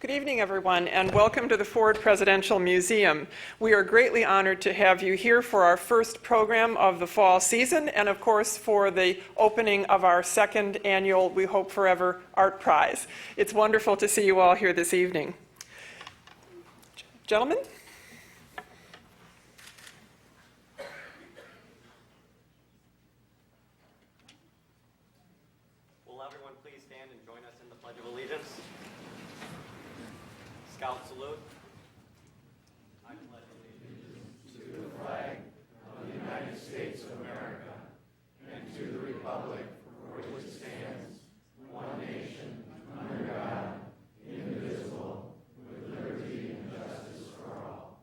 Good evening, everyone, and welcome to the Ford Presidential Museum. We are greatly honored to have you here for our first program of the fall season, and of course for the opening of our second annual We Hope Forever Art Prize. It's wonderful to see you all here this evening. Gentlemen? Will everyone please stand and join us in the Pledge of Allegiance? Scout salute. I pledge allegiance to the flag of the United States of America and to the republic for which it stands, one nation, under God, indivisible, with liberty and justice for all.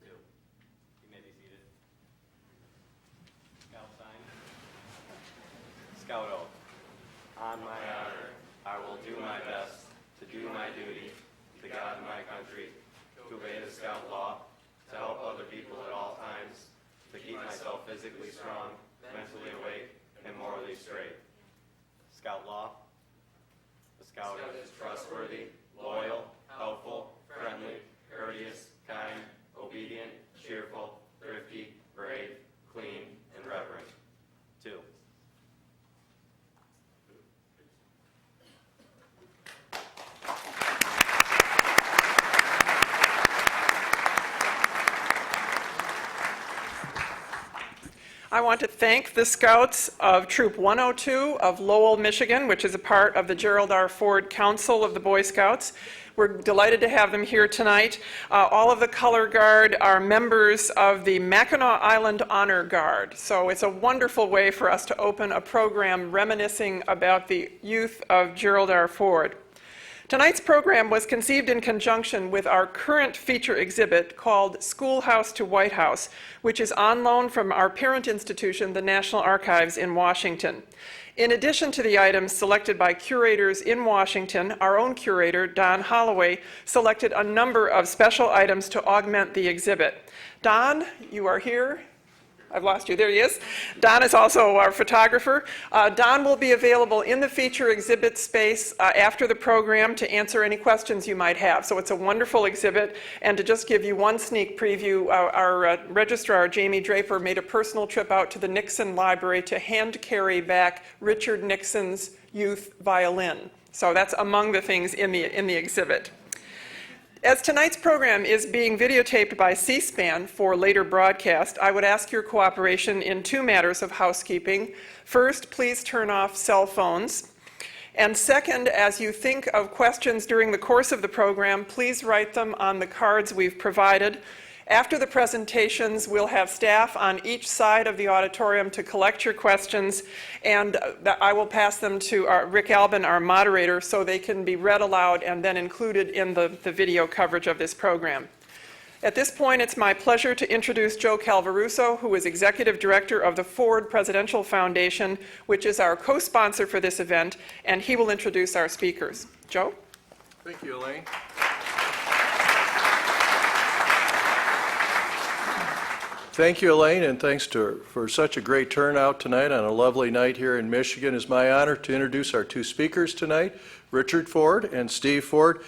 You may be seated. Scout sign. Scout oath. On my honor, I will do my best to do my duty to God and my country, to obey the Scout law, to help other people at all times, to keep myself physically strong, mentally awake, and morally straight. Scout law. The Scout is trustworthy, loyal, helpful, friendly, courteous, kind, obedient, cheerful, thrifty, brave, clean, and reverent. 2. I want to thank the Scouts of Troop 102 of Lowell, Michigan, which is a part of the Gerald R. Ford Council of the Boy Scouts. We're delighted to have them here tonight. All of the color guard are members of the Mackinac Island Honor Guard. So it's a wonderful way for us to open a program reminiscing about the youth of Gerald R. Ford. Tonight's program was conceived in conjunction with our current feature exhibit called Schoolhouse to White House, which is on loan from our parent institution, the National Archives in Washington. In addition to the items selected by curators in Washington, our own curator, Don Holloway, selected a number of special items to augment the exhibit. Don, you are here. I've lost you. There he is. Don is also our photographer. Don will be available in the feature exhibit space after the program to answer any questions you might have. So it's a wonderful exhibit. And to just give you one sneak preview, our registrar, Jamie Draper, made a personal trip out to the Nixon Library to hand carry back Richard Nixon's youth violin. So that's among the things in the exhibit. As tonight's program is being videotaped by C-SPAN for later broadcast, I would ask your cooperation in 2 matters of housekeeping. First, please turn off cell phones. And second, as you think of questions during the course of the program, please write them on the cards we've provided. After the presentations, we'll have staff on each side of the auditorium to collect your questions, and I will pass them to Rick Albin, our moderator, so they can be read aloud and then included in the video coverage of this program. At this point, it's my pleasure to introduce Joe Calvaruso, who is Executive Director of the Ford Presidential Foundation, which is our co-sponsor for this event, and he will introduce our speakers. Joe? Thank you, Elaine. Thank you, Elaine, and thanks for such a great turnout tonight on a lovely night here in Michigan. It's my honor to introduce our 2 speakers tonight, Richard Ford and Steve Ford.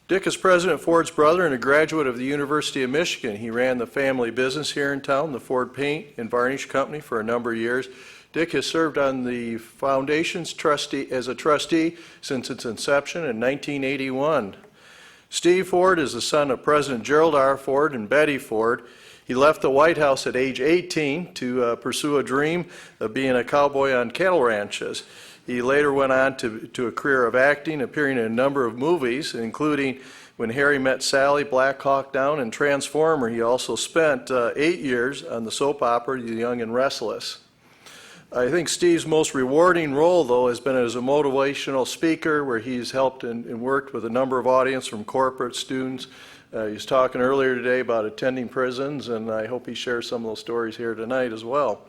Dick is President Ford's brother and a graduate of the University of Michigan. He ran the family business here in town, the Ford Paint and Varnish Company, for a number of years. Dick has served on the foundation's as a trustee since its inception in 1981. Steve Ford is the son of President Gerald R. Ford and Betty Ford. He left the White House at age 18 to pursue a dream of being a cowboy on cattle ranches. He later went on to a career of acting, appearing in a number of movies, including When Harry Met Sally, Black Hawk Down, and Transformer. He also spent 8 years on the soap opera The Young and Restless. I think Steve's most rewarding role, though, has been as a motivational speaker, where he's helped and worked with a number of audience from corporate students. He was talking earlier today about attending prisons, and I hope he shares some of those stories here tonight as well.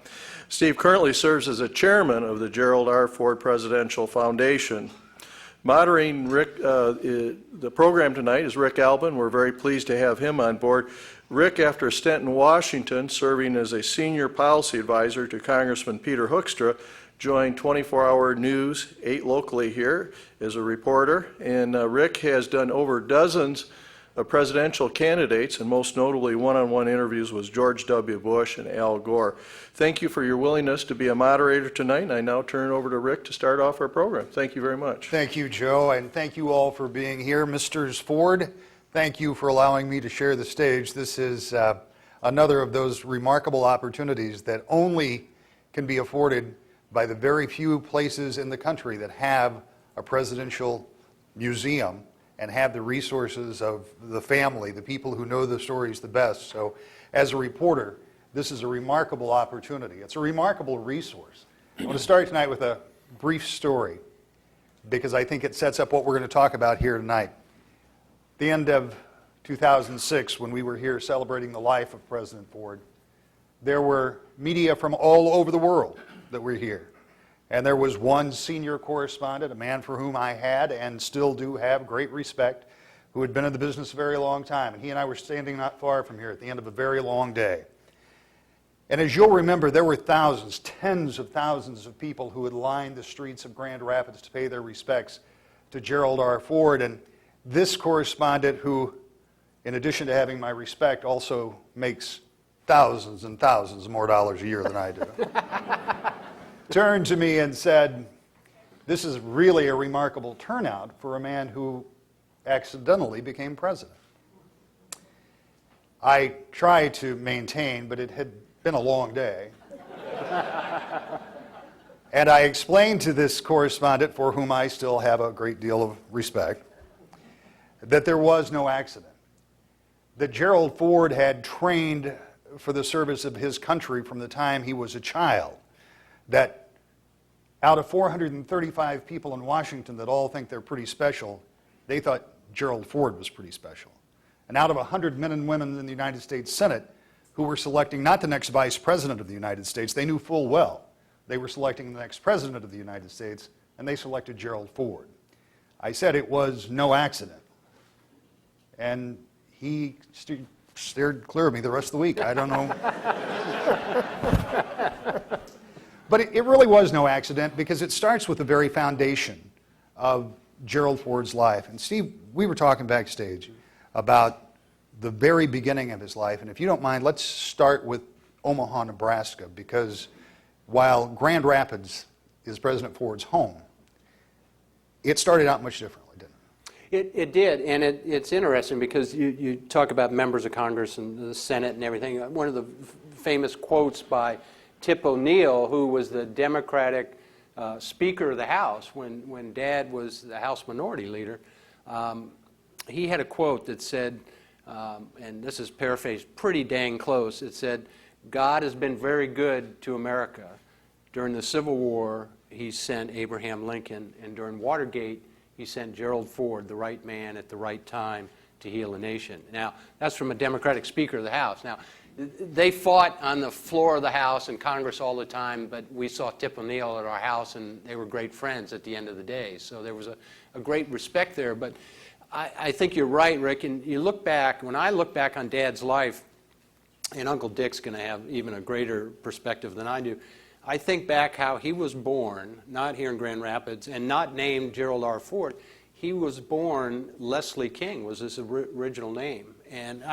Steve currently serves as a chairman of the Gerald R. Ford Presidential Foundation. Moderating the program tonight is Rick Albin. We're very pleased to have him on board. Rick, after a stint in Washington, serving as a senior policy advisor to Congressman Peter Hoekstra, joined 24-hour news, 8 locally here, as a reporter. And Rick has done over dozens of presidential candidates, and most notably one-on-one interviews with George W. Bush and Al Gore. Thank you for your willingness to be a moderator tonight, and I now turn it over to Rick to start off our program. Thank you very much. Thank you, Joe, and thank you all for being here. Mr. Ford, thank you for allowing me to share the stage. This is another of those remarkable opportunities that only can be afforded by the very few places in the country that have a presidential museum and have the resources of the family, the people who know the stories the best. So as a reporter, this is a remarkable opportunity. It's a remarkable resource. I want to start tonight with a brief story because I think it sets up what we're going to talk about here tonight. The end of 2006, when we were here celebrating the life of President Ford, there were media from all over the world that were here. And there was one senior correspondent, a man for whom I had and still do have great respect, who had been in the business a very long time. And he and I were standing not far from here at the end of a very long day. And as you'll remember, there were thousands, tens of thousands of people who had lined the streets of Grand Rapids to pay their respects to Gerald R. Ford. And this correspondent, who, in addition to having my respect, also makes thousands and thousands more dollars a year than I do, turned to me and said, "This is really a remarkable turnout for a man who accidentally became president." I tried to maintain, but it had been a long day. And I explained to this correspondent, for whom I still have a great deal of respect, that there was no accident. That Gerald Ford had trained for the service of his country from the time he was a child. That out of 435 people in Washington that all think they're pretty special, they thought Gerald Ford was pretty special. And out of 100 men and women in the United States Senate who were selecting not the next vice president of the United States, they knew full well they were selecting the next president of the United States, and they selected Gerald Ford. I said it was no accident. And he stared clear of me the rest of the week. I don't know. But it really was no accident because it starts with the very foundation of Gerald Ford's life. And Steve, we were talking backstage about the very beginning of his life. And if you don't mind, let's start with Omaha, Nebraska, because while Grand Rapids is President Ford's home, it started out much differently, didn't it? It did, and it's interesting because you talk about members of Congress and the Senate and everything. One of the famous quotes by Tip O'Neill, who was the Democratic Speaker of the House when Dad was the House Minority Leader, he had a quote that said, and this is paraphrased pretty dang close, it said, "God has been very good to America. During the Civil War, he sent Abraham Lincoln, and during Watergate, he sent Gerald Ford, the right man at the right time to heal a nation." Now, that's from a Democratic Speaker of the House. Now, they fought on the floor of the House and Congress all the time, but we saw Tip O'Neill at our house, and they were great friends at the end of the day. So there was a great respect there. But I think you're right, Rick, and you look back, when I look back on Dad's life, and Uncle Dick's going to have even a greater perspective than I do, I think back how he was born, not here in Grand Rapids, and not named Gerald R. Ford. He was born, Leslie King was his original name. And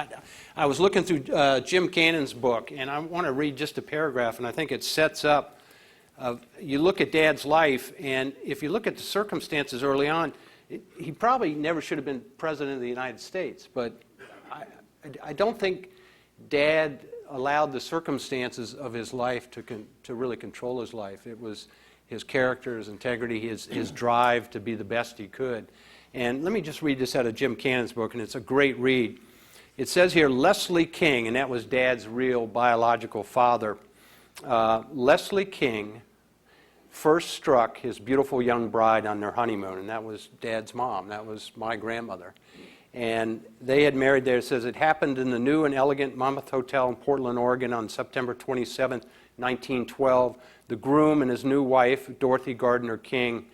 I was looking through Jim Cannon's book, and I want to read just a paragraph, and I think it sets up, you look at Dad's life, and if you look at the circumstances early on, he probably never should have been president of the United States, but I don't think Dad allowed the circumstances of his life to really control his life. It was his character, his integrity, his drive to be the best he could. And let me just read this out of Jim Cannon's book, and it's a great read. It says here, Leslie King, and that was Dad's real biological father. Leslie King first struck his beautiful young bride on their honeymoon, and that was Dad's mom. That was my grandmother. And they had married there. It says it happened in the new and elegant Monmouth Hotel in Portland, Oregon on September 27th, 1912. The groom and his new wife, Dorothy Gardner King,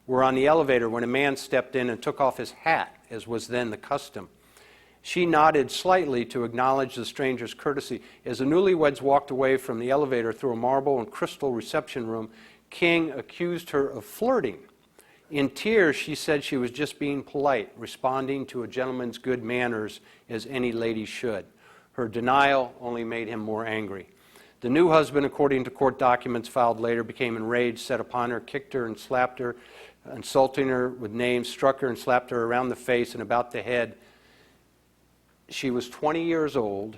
were on the elevator when a man stepped in and took off his hat, as was then the custom. She nodded slightly to acknowledge the stranger's courtesy. As the newlyweds walked away from the elevator through a marble and crystal reception room, King accused her of flirting. In tears, she said she was just being polite, responding to a gentleman's good manners as any lady should. Her denial only made him more angry. The new husband, according to court documents filed later, became enraged, set upon her, kicked her and slapped her, insulting her with names, struck her and slapped her around the face and about the head. She was 20 years old,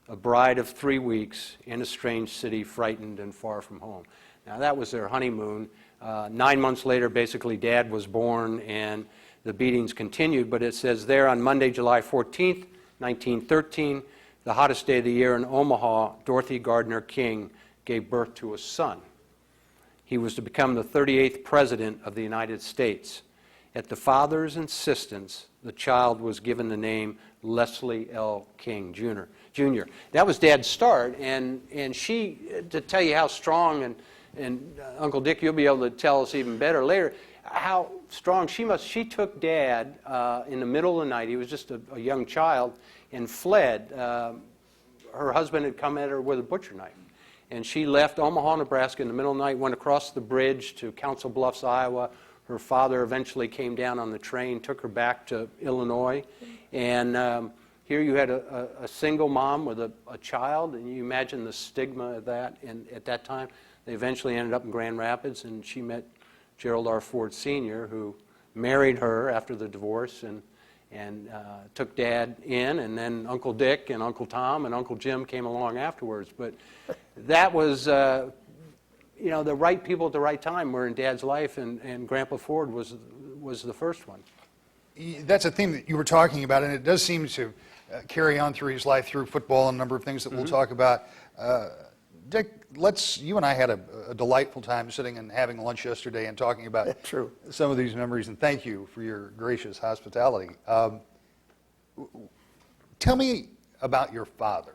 a bride of 3 weeks, in a strange city, frightened and far from home. Now, that was their honeymoon. 9 months later, basically, Dad was born, and the beatings continued. But it says there on Monday, July 14th, 1913, the hottest day of the year in Omaha, Dorothy Gardner King gave birth to a son. He was to become the 38th President of the United States. At the father's insistence, the child was given the name Leslie L. King, Jr. That was Dad's start, and she, to tell you how strong, and Uncle Dick, you'll be able to tell us even better later, how strong she took Dad in the middle of the night. He was just a young child, and fled. Her husband had come at her with a butcher knife. And she left Omaha, Nebraska in the middle of the night, went across the bridge to Council Bluffs, Iowa. Her father eventually came down on the train, took her back to Illinois. And here you had a single mom with a child, and you imagine the stigma of that. And at that time, they eventually ended up in Grand Rapids, and she met Gerald R. Ford Sr., who married her after the divorce and took Dad in, and then Uncle Dick and Uncle Tom and Uncle Jim came along afterwards. But that was, the right people at the right time were in Dad's life, and Grandpa Ford was the first one. That's a theme that you were talking about, and it does seem to carry on through his life, through football, and a number of things that we'll talk about. Dick, you and I had a delightful time sitting and having lunch yesterday and talking about some of these memories, and thank you for your gracious hospitality. Tell me about your father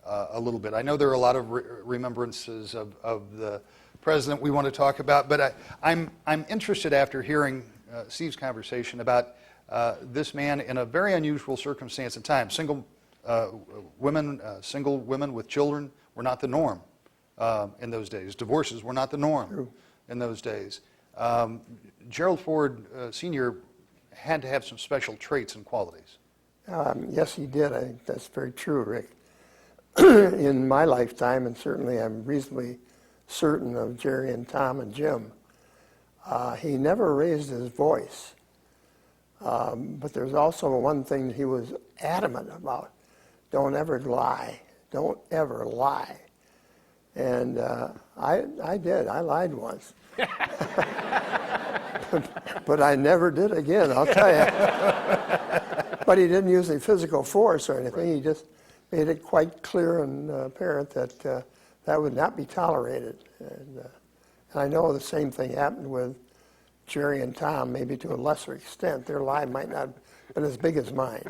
a little bit. I know there are a lot of remembrances of the president we want to talk about, but I'm interested, after hearing Steve's conversation, about this man in a very unusual circumstance and time. Single women with children were not the norm in those days. Divorces were not the norm in those days. Gerald Ford Sr. had to have some special traits and qualities. Yes, he did. I think that's very true, Rick. In my lifetime, and certainly I'm reasonably certain of Jerry and Tom and Jim, he never raised his voice. But there's also one thing he was adamant about. Don't ever lie. Don't ever lie. And I did. I lied once. But I never did again, I'll tell you. But he didn't use any physical force or anything. He just made it quite clear and apparent that that would not be tolerated. And I know the same thing happened with Jerry and Tom, maybe to a lesser extent. Their lie might not have been as big as mine.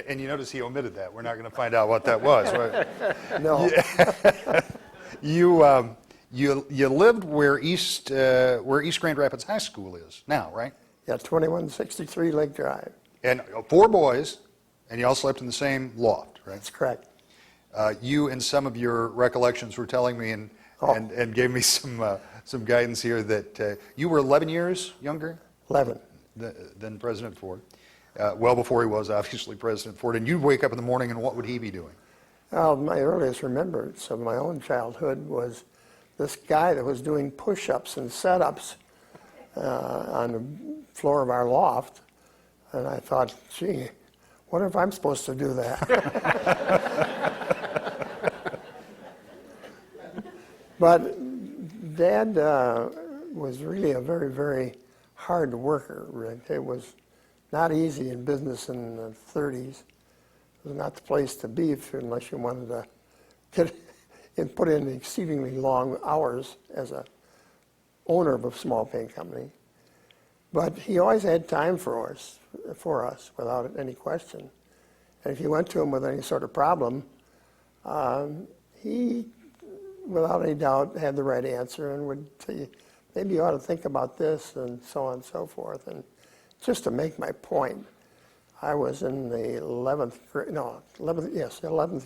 And you notice he omitted that. We're not going to find out what that was. Right? No. You lived where East Grand Rapids High School is now, right? Yeah, 2163 Lake Drive. And 4 boys, and you all slept in the same loft, right? That's correct. You, in some of your recollections, were telling me and gave me some guidance here that you were 11 years younger 11. Than President Ford. Well before he was obviously President Ford. And you'd wake up in the morning, and what would he be doing? Well, my earliest remembrance of my own childhood was this guy that was doing push-ups and set-ups on the floor of our loft. And I thought, gee, wonder if I'm supposed to do that. But Dad was really a very, very hard worker, Rick. It was not easy in business in the 30s. It was not the place to be unless you wanted to get and put in exceedingly long hours as a owner of a small paint company. But he always had time for us without any question. And if you went to him with any sort of problem, he, without any doubt, had the right answer and would tell you, maybe you ought to think about this, and so on and so forth. And just to make my point, I was in the 11th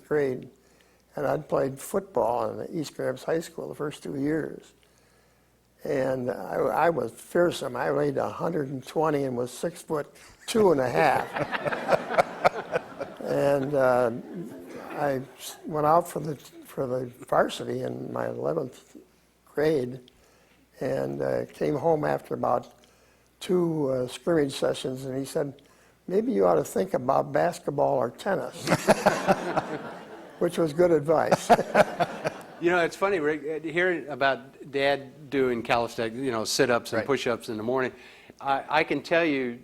grade, and I'd played football in East Gramps High School the first 2 years. And I was fearsome. I weighed 120 and was 6'2½". And I went out for the varsity in my 11th grade, and came home after about 2 scrimmage sessions, and he said, "Maybe you ought to think about basketball or tennis," which was good advice. You know, it's funny, Rick, hearing about Dad doing calisthenics, you know, sit-ups and Right. push-ups in the morning. I can tell you,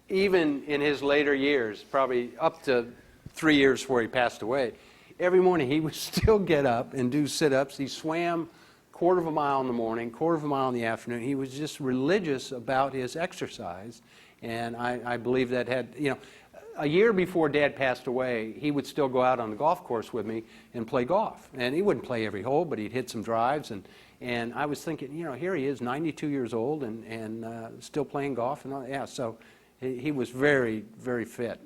even in his later years, probably up to 3 years before he passed away, every morning he would still get up and do sit-ups. He swam 1/4 of a mile in the morning, 1/4 of a mile in the afternoon. He was just religious about his exercise, and I believe that had, you know, a year before Dad passed away, he would still go out on the golf course with me and play golf. And he wouldn't play every hole, but he'd hit some drives. And I was thinking, you know, here he is, 92 years old, and still playing golf. And all, yeah, so he was very, very fit.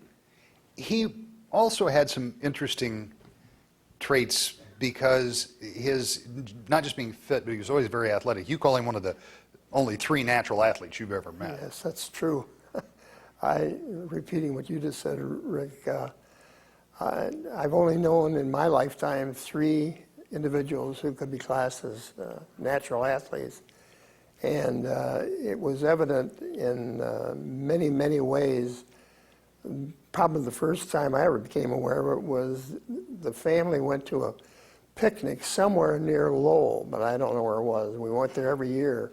He also had some interesting traits because his, not just being fit, but he was always very athletic. You call him one of the only 3 natural athletes you've ever met. Yes, that's true. Repeating what you just said, Rick, I've only known in my lifetime 3 individuals who could be classed as natural athletes. And it was evident in many, many ways. Probably the first time I ever became aware of it was the family went to a picnic somewhere near Lowell, but I don't know where it was. We went there every year.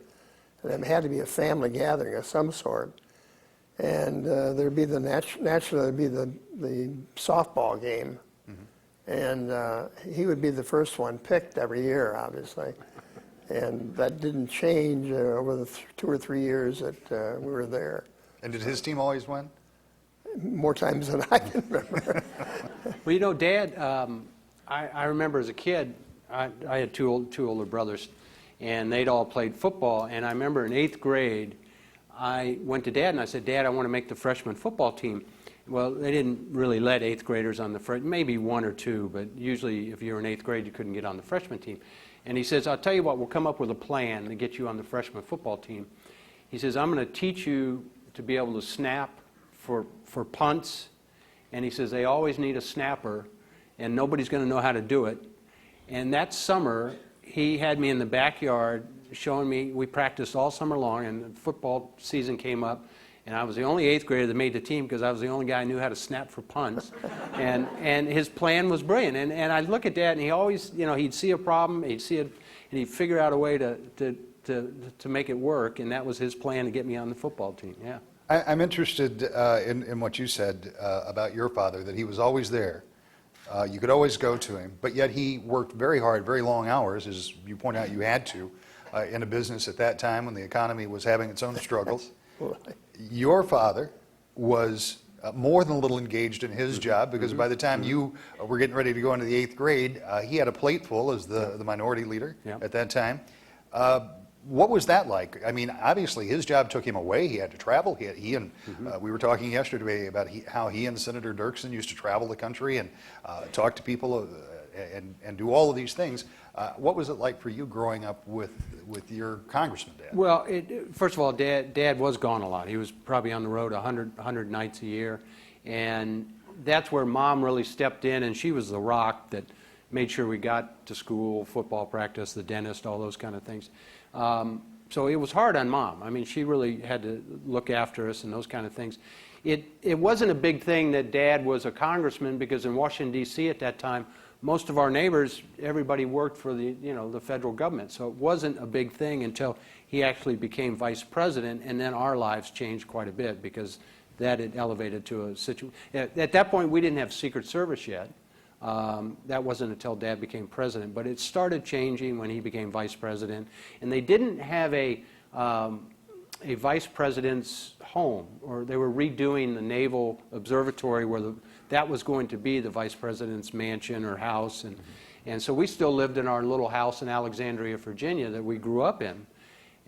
And it had to be a family gathering of some sort. And there'd be naturally there'd be the softball game, and he would be the first one picked every year, obviously, and that didn't change over the 2 or 3 years that we were there. And did his team always win? More times than I can remember. Well, you know, Dad, I remember as a kid, I had two older brothers, and they'd all played football, and I remember in 8th grade, I went to Dad and I said, "Dad, I want to make the freshman football team." Well, they didn't really let 8th graders on the maybe 1 or 2, but usually if you were in 8th grade, you couldn't get on the freshman team. And he says, "I'll tell you what, we'll come up with a plan to get you on the freshman football team." He says, "I'm going to teach you to be able to snap for punts." And he says, "They always need a snapper, and nobody's going to know how to do it." And that summer, he had me in the backyard showing me, we practiced all summer long, and the football season came up, and I was the only 8th grader that made the team because I was the only guy who knew how to snap for punts. and his plan was brilliant. And I'd look at Dad, and he always, you know, he'd see a problem, he'd see it, and he'd figure out a way to make it work, and that was his plan to get me on the football team, yeah. I'm interested in what you said about your father, that he was always there. You could always go to him, but yet he worked very hard, very long hours, as you point out you had to, in a business at that time when the economy was having its own struggles. Your father was more than a little engaged in his job, because by the time you were getting ready to go into the 8th grade, he had a plate full as the minority leader at that time. What was that like? I mean, obviously his job took him away. He had to travel. He and we were talking yesterday about how he and Senator Dirksen used to travel the country and talk to people and do all of these things. What was it like for you growing up with your congressman, Dad? Well, first of all, Dad was gone a lot. He was probably on the road 100 nights a year. And that's where Mom really stepped in, and she was the rock that made sure we got to school, football practice, the dentist, all those kind of things. So it was hard on Mom. I mean, she really had to look after us and those kind of things. It wasn't a big thing that Dad was a congressman, because in Washington, D.C. at that time, most of our neighbors, everybody worked for the federal government. So it wasn't a big thing until he actually became vice president, and then our lives changed quite a bit, because that had elevated to a situation. At that point, we didn't have Secret Service yet. That wasn't until Dad became president, but it started changing when he became vice president. And they didn't have a vice president's home, or they were redoing the Naval Observatory where that was going to be the vice president's mansion or house. And so we still lived in our little house in Alexandria, Virginia that we grew up in.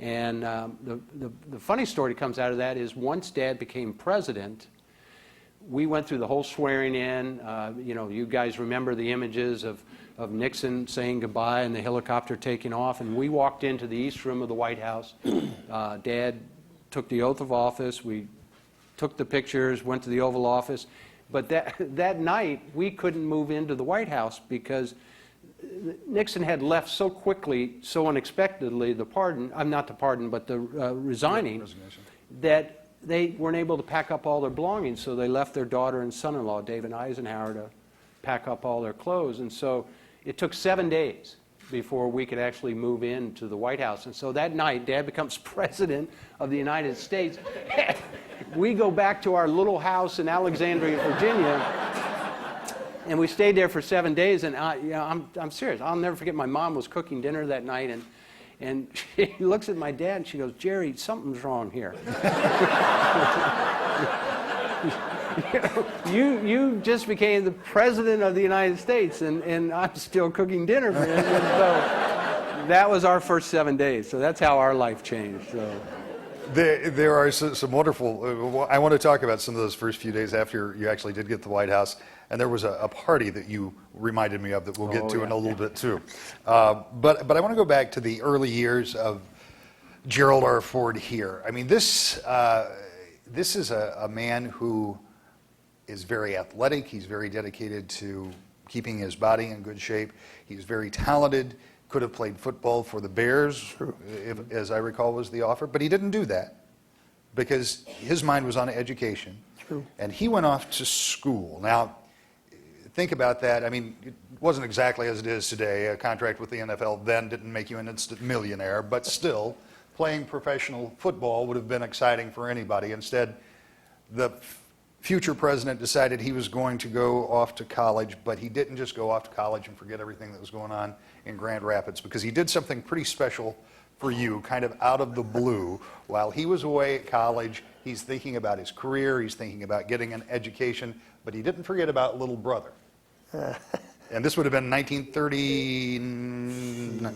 And the funny story that comes out of that is once Dad became president, we went through the whole swearing in. You guys remember the images of Nixon saying goodbye and the helicopter taking off, and we walked into the East Room of the White House. Dad took the oath of office. We took the pictures, went to the Oval Office. But that night, we couldn't move into the White House because Nixon had left so quickly, so unexpectedly, the resigning, that they weren't able to pack up all their belongings. So they left their daughter and son-in-law, David Eisenhower, to pack up all their clothes. And so it took 7 days before we could actually move into the White House. And so that night, Dad becomes president of the United States. We go back to our little house in Alexandria, Virginia, and we stayed there for 7 days. And I'm serious. I'll never forget, my mom was cooking dinner that night, and she looks at my dad and she goes, "Jerry, something's wrong here." You just became the president of the United States, and I'm still cooking dinner for him. And so that was our first 7 days. So that's how our life changed. So. There are some wonderful, I want to talk about some of those first few days after you actually did get the White House. And there was a party that you reminded me of that we'll get to in a little bit too. But I want to go back to the early years of Gerald R. Ford here. I mean, this is a man who is very athletic. He's very dedicated to keeping his body in good shape. He's very talented. Could have played football for the Bears, as I recall was the offer, but he didn't do that because his mind was on education. True. And he went off to school. Now, think about that. I mean, it wasn't exactly as it is today. A contract with the NFL then didn't make you an instant millionaire, but still, playing professional football would have been exciting for anybody. Instead, the future president decided he was going to go off to college, but he didn't just go off to college and forget everything that was going on in Grand Rapids, because he did something pretty special for you, kind of out of the blue. While he was away at college, he's thinking about his career, he's thinking about getting an education, but he didn't forget about little brother. And this would have been 1930,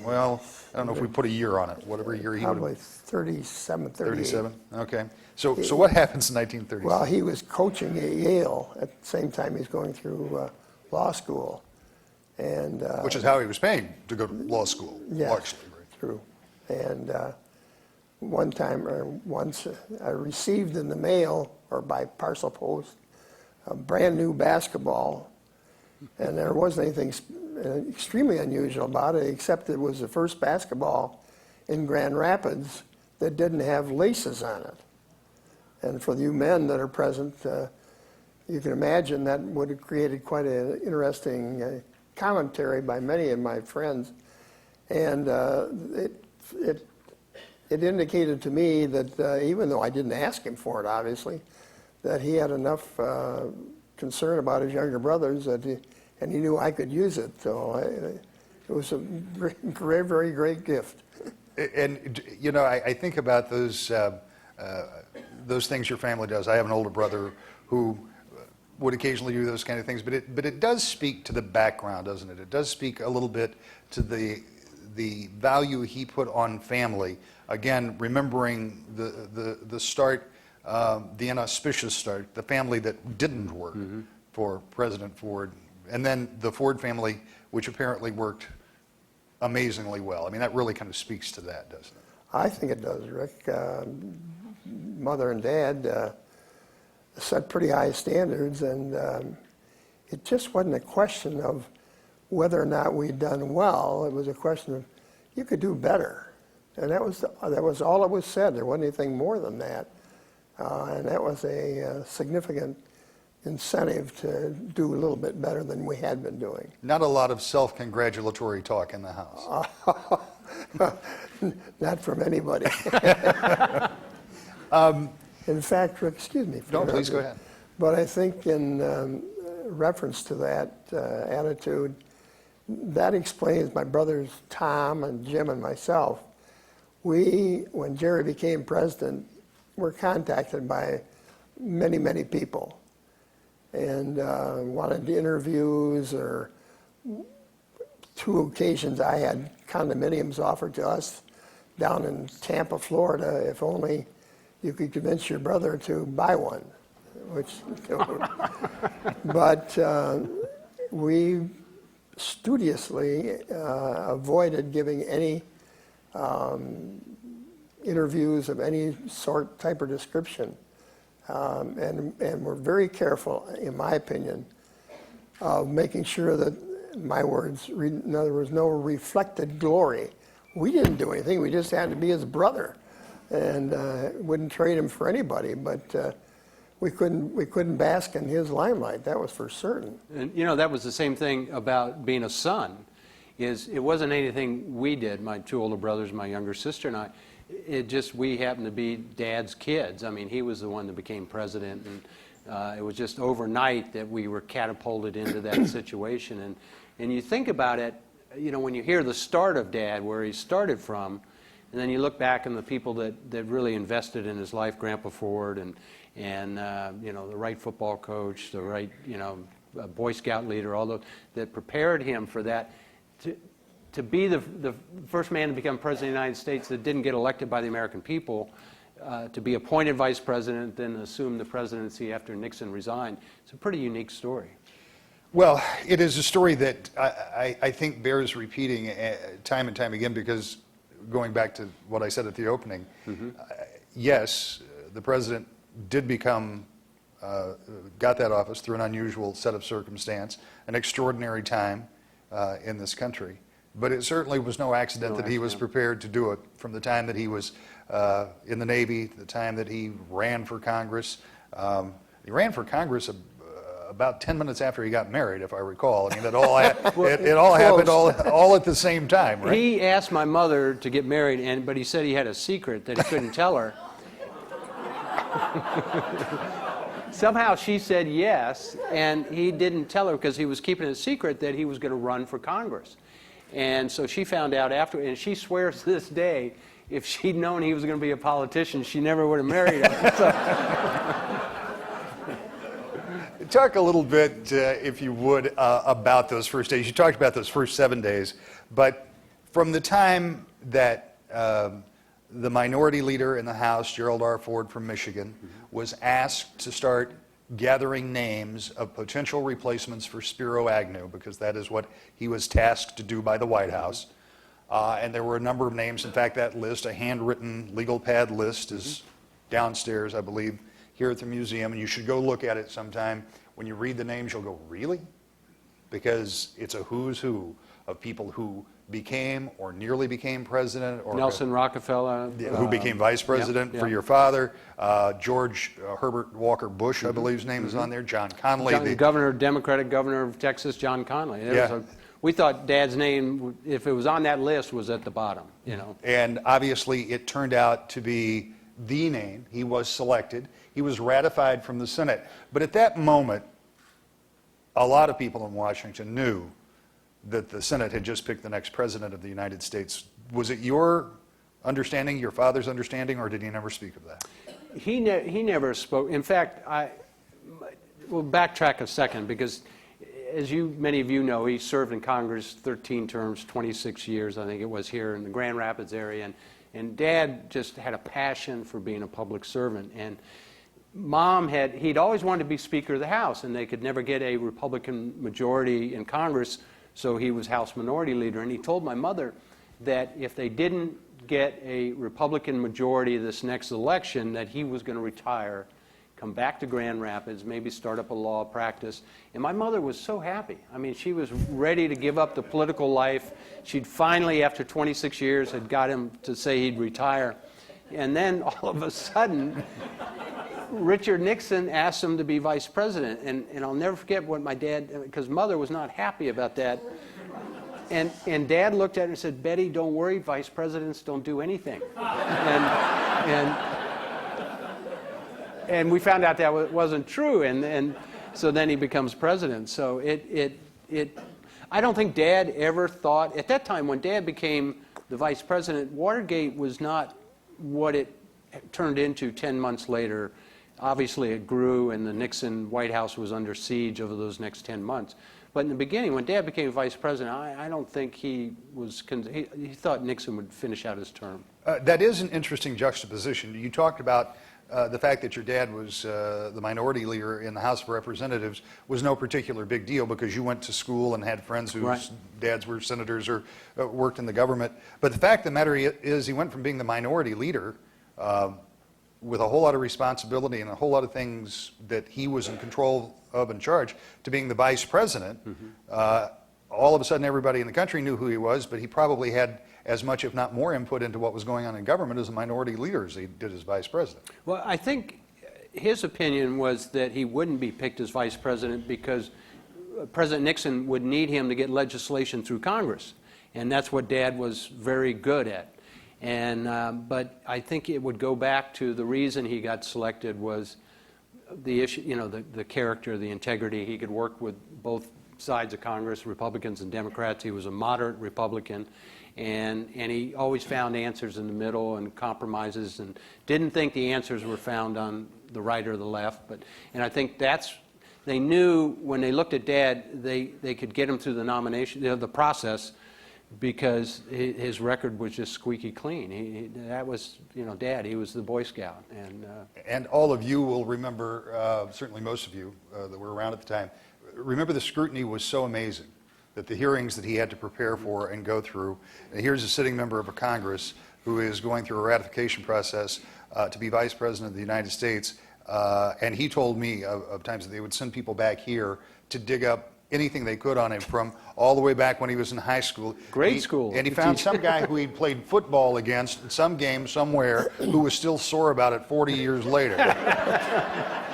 well, I don't know if we put a year on it, whatever year he would have. Probably 37, 38. 37, okay. So what happens in 1936? Well, he was coaching at Yale at the same time he's going through law school. And which is how he was paying to go to law school, yes, largely, right? True. And once I received in the mail or by parcel post a brand new basketball, and there wasn't anything extremely unusual about it, except it was the first basketball in Grand Rapids that didn't have laces on it. And for you men that are present, you can imagine that would have created quite an interesting commentary by many of my friends. And it indicated to me that even though I didn't ask him for it, obviously, that he had enough concern about his younger brothers and he knew I could use it. So it was a very, very great gift. And I think about those things your family does. I have an older brother who would occasionally do those kind of things, but it does speak to the background, doesn't it? It does speak a little bit to the value he put on family. Again, remembering the start, the inauspicious start, the family that didn't work for President Ford, and then the Ford family, which apparently worked amazingly well. I mean, that really kind of speaks to that, doesn't it? I think it does, Rick. Mother and Dad set pretty high standards, and it just wasn't a question of whether or not we'd done well. It was a question of you could do better, and that was all that was said. There wasn't anything more than that, and that was a significant incentive to do a little bit better than we had been doing. Not a lot of self-congratulatory talk in the house. Not from anybody. In fact, Rick, excuse me. No, please go ahead. But I think in reference to that attitude, that explains my brothers Tom and Jim and myself. When Jerry became president, were contacted by many, many people and wanted interviews, or 2 occasions I had condominiums offered to us down in Tampa, Florida, if only you could convince your brother to buy one, which But we studiously avoided giving any interviews of any sort, type, or description. And we're very careful, in my opinion, of making sure that, my words, in other words, no reflected glory. We didn't do anything. We just had to be his brother, and wouldn't trade him for anybody. But we couldn't bask in his limelight. That was for certain. And you know, that was the same thing about being a son. Is it wasn't anything we did. My two older brothers, my younger sister, and I. It just, we happened to be Dad's kids. I mean, he was the one that became president, and it was just overnight that we were catapulted into that situation. And you think about it, you know, when you hear the start of Dad, where he started from, and then you look back on the people that really invested in his life, Grandpa Ford, and you know, the right football coach, the right, you know, Boy Scout leader, all those that prepared him for that. To be the first man to become president of the United States that didn't get elected by the American people, to be appointed vice president, then assume the presidency after Nixon resigned, it's a pretty unique story. Well, it is a story that I think bears repeating time and time again, because going back to what I said at the opening, yes, the president did become, got that office through an unusual set of circumstance, an extraordinary time in this country. But it certainly was no accident that he was prepared to do it from the time that he was in the Navy, the time that he ran for Congress. He ran for Congress about 10 minutes after he got married, if I recall. I mean, it all happened all at the same time, right? He asked my mother to get married, but he said he had a secret that he couldn't tell her. Somehow she said yes, and he didn't tell her because he was keeping it a secret that he was going to run for Congress. And so she found out after, and she swears to this day, if she'd known he was going to be a politician, she never would have married him. Talk a little bit, if you would, about those first days. You talked about those first 7 days, but from the time that the minority leader in the House, Gerald R. Ford from Michigan, was asked to start gathering names of potential replacements for Spiro Agnew, because that is what he was tasked to do by the White House. And there were a number of names. In fact, that list, a handwritten legal pad list, is downstairs, I believe, here at the museum, and you should go look at it sometime. When you read the names, you'll go, really? Because it's a who's who of people who became or nearly became president, or Nelson Rockefeller, who became vice president for your father, George Herbert Walker Bush, I believe his name is on there, John Connally. the governor, Democratic governor of Texas, John Connally. We thought Dad's name, if it was on that list, was at the bottom, you know. And obviously it turned out to be the name. He was selected. He was ratified from the Senate. But at that moment, a lot of people in Washington knew that the Senate had just picked the next president of the United States. Was it your understanding, your father's understanding, or did he never speak of that? He never spoke. In fact, we'll backtrack a second, because as many of you know, he served in Congress 13 terms, 26 years, I think it was, here in the Grand Rapids area. And Dad just had a passion for being a public servant. And Mom he'd always wanted to be Speaker of the House, and they could never get a Republican majority in Congress, so he was House Minority Leader. And he told my mother that if they didn't get a Republican majority this next election, that he was going to retire, come back to Grand Rapids, maybe start up a law practice. And my mother was so happy. I mean, she was ready to give up the political life. She'd finally, after 26 years, had got him to say he'd retire. And then all of a sudden, Richard Nixon asked him to be vice president. And I'll never forget what my dad, because Mother was not happy about that. And Dad looked at her and said, "Betty, don't worry, vice presidents don't do anything." And we found out that wasn't true, and so then he becomes president. So I don't think Dad ever thought, at that time when Dad became the vice president, Watergate was not what it turned into 10 months later. Obviously it grew, and the Nixon White House was under siege over those next 10 months. But in the beginning, when Dad became vice president, I don't think he thought Nixon would finish out his term. That is an interesting juxtaposition. You talked about the fact that your dad was the minority leader in the House of Representatives was no particular big deal because you went to school and had friends whose Right. dads were senators or worked in the government. But the fact of the matter is he went from being the minority leader with a whole lot of responsibility and a whole lot of things that he was in control of and charge to being the vice president. All of a sudden everybody in the country knew who he was, but he probably had as much, if not more, input into what was going on in government as a minority leader as he did as vice president. Well, I think his opinion was that he wouldn't be picked as vice president because President Nixon would need him to get legislation through Congress, and that's what Dad was very good at. And but I think it would go back to the reason he got selected was the issue, you know, the character, the integrity. He could work with both sides of Congress, Republicans and Democrats. He was a moderate Republican, and he always found answers in the middle and compromises, and didn't think the answers were found on the right or the left. And I think they knew when they looked at Dad, they could get him through the nomination, the process, because his record was just squeaky clean. That was, you know, Dad. He was the Boy Scout, And all of you will remember, certainly most of you that were around at the time, remember the scrutiny was so amazing that the hearings that he had to prepare for and go through. And here's a sitting member of a Congress who is going through a ratification process to be Vice President of the United States. And he told me of times that they would send people back here to dig up anything they could on him from all the way back when he was in high school. Grade school. And he found some guy who he'd played football against in some game somewhere who was still sore about it 40 years later.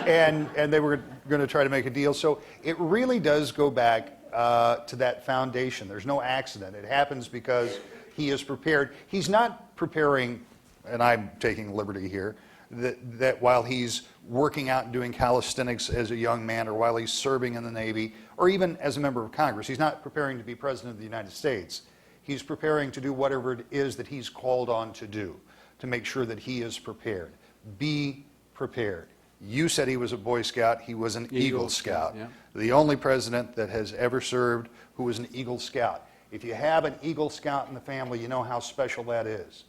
and they were going to try to make a deal. So it really does go back to that foundation. There's no accident. It happens because he is prepared. He's not preparing, and I'm taking liberty here, that while he's working out and doing calisthenics as a young man, or while he's serving in the Navy, or even as a member of Congress, he's not preparing to be President of the United States. He's preparing to do whatever it is that he's called on to do, to make sure that he is prepared. Be prepared. You said he was a Boy Scout. He was an Eagle Scout. Yeah. The only president that has ever served who was an Eagle Scout. If you have an Eagle Scout in the family, you know how special that is.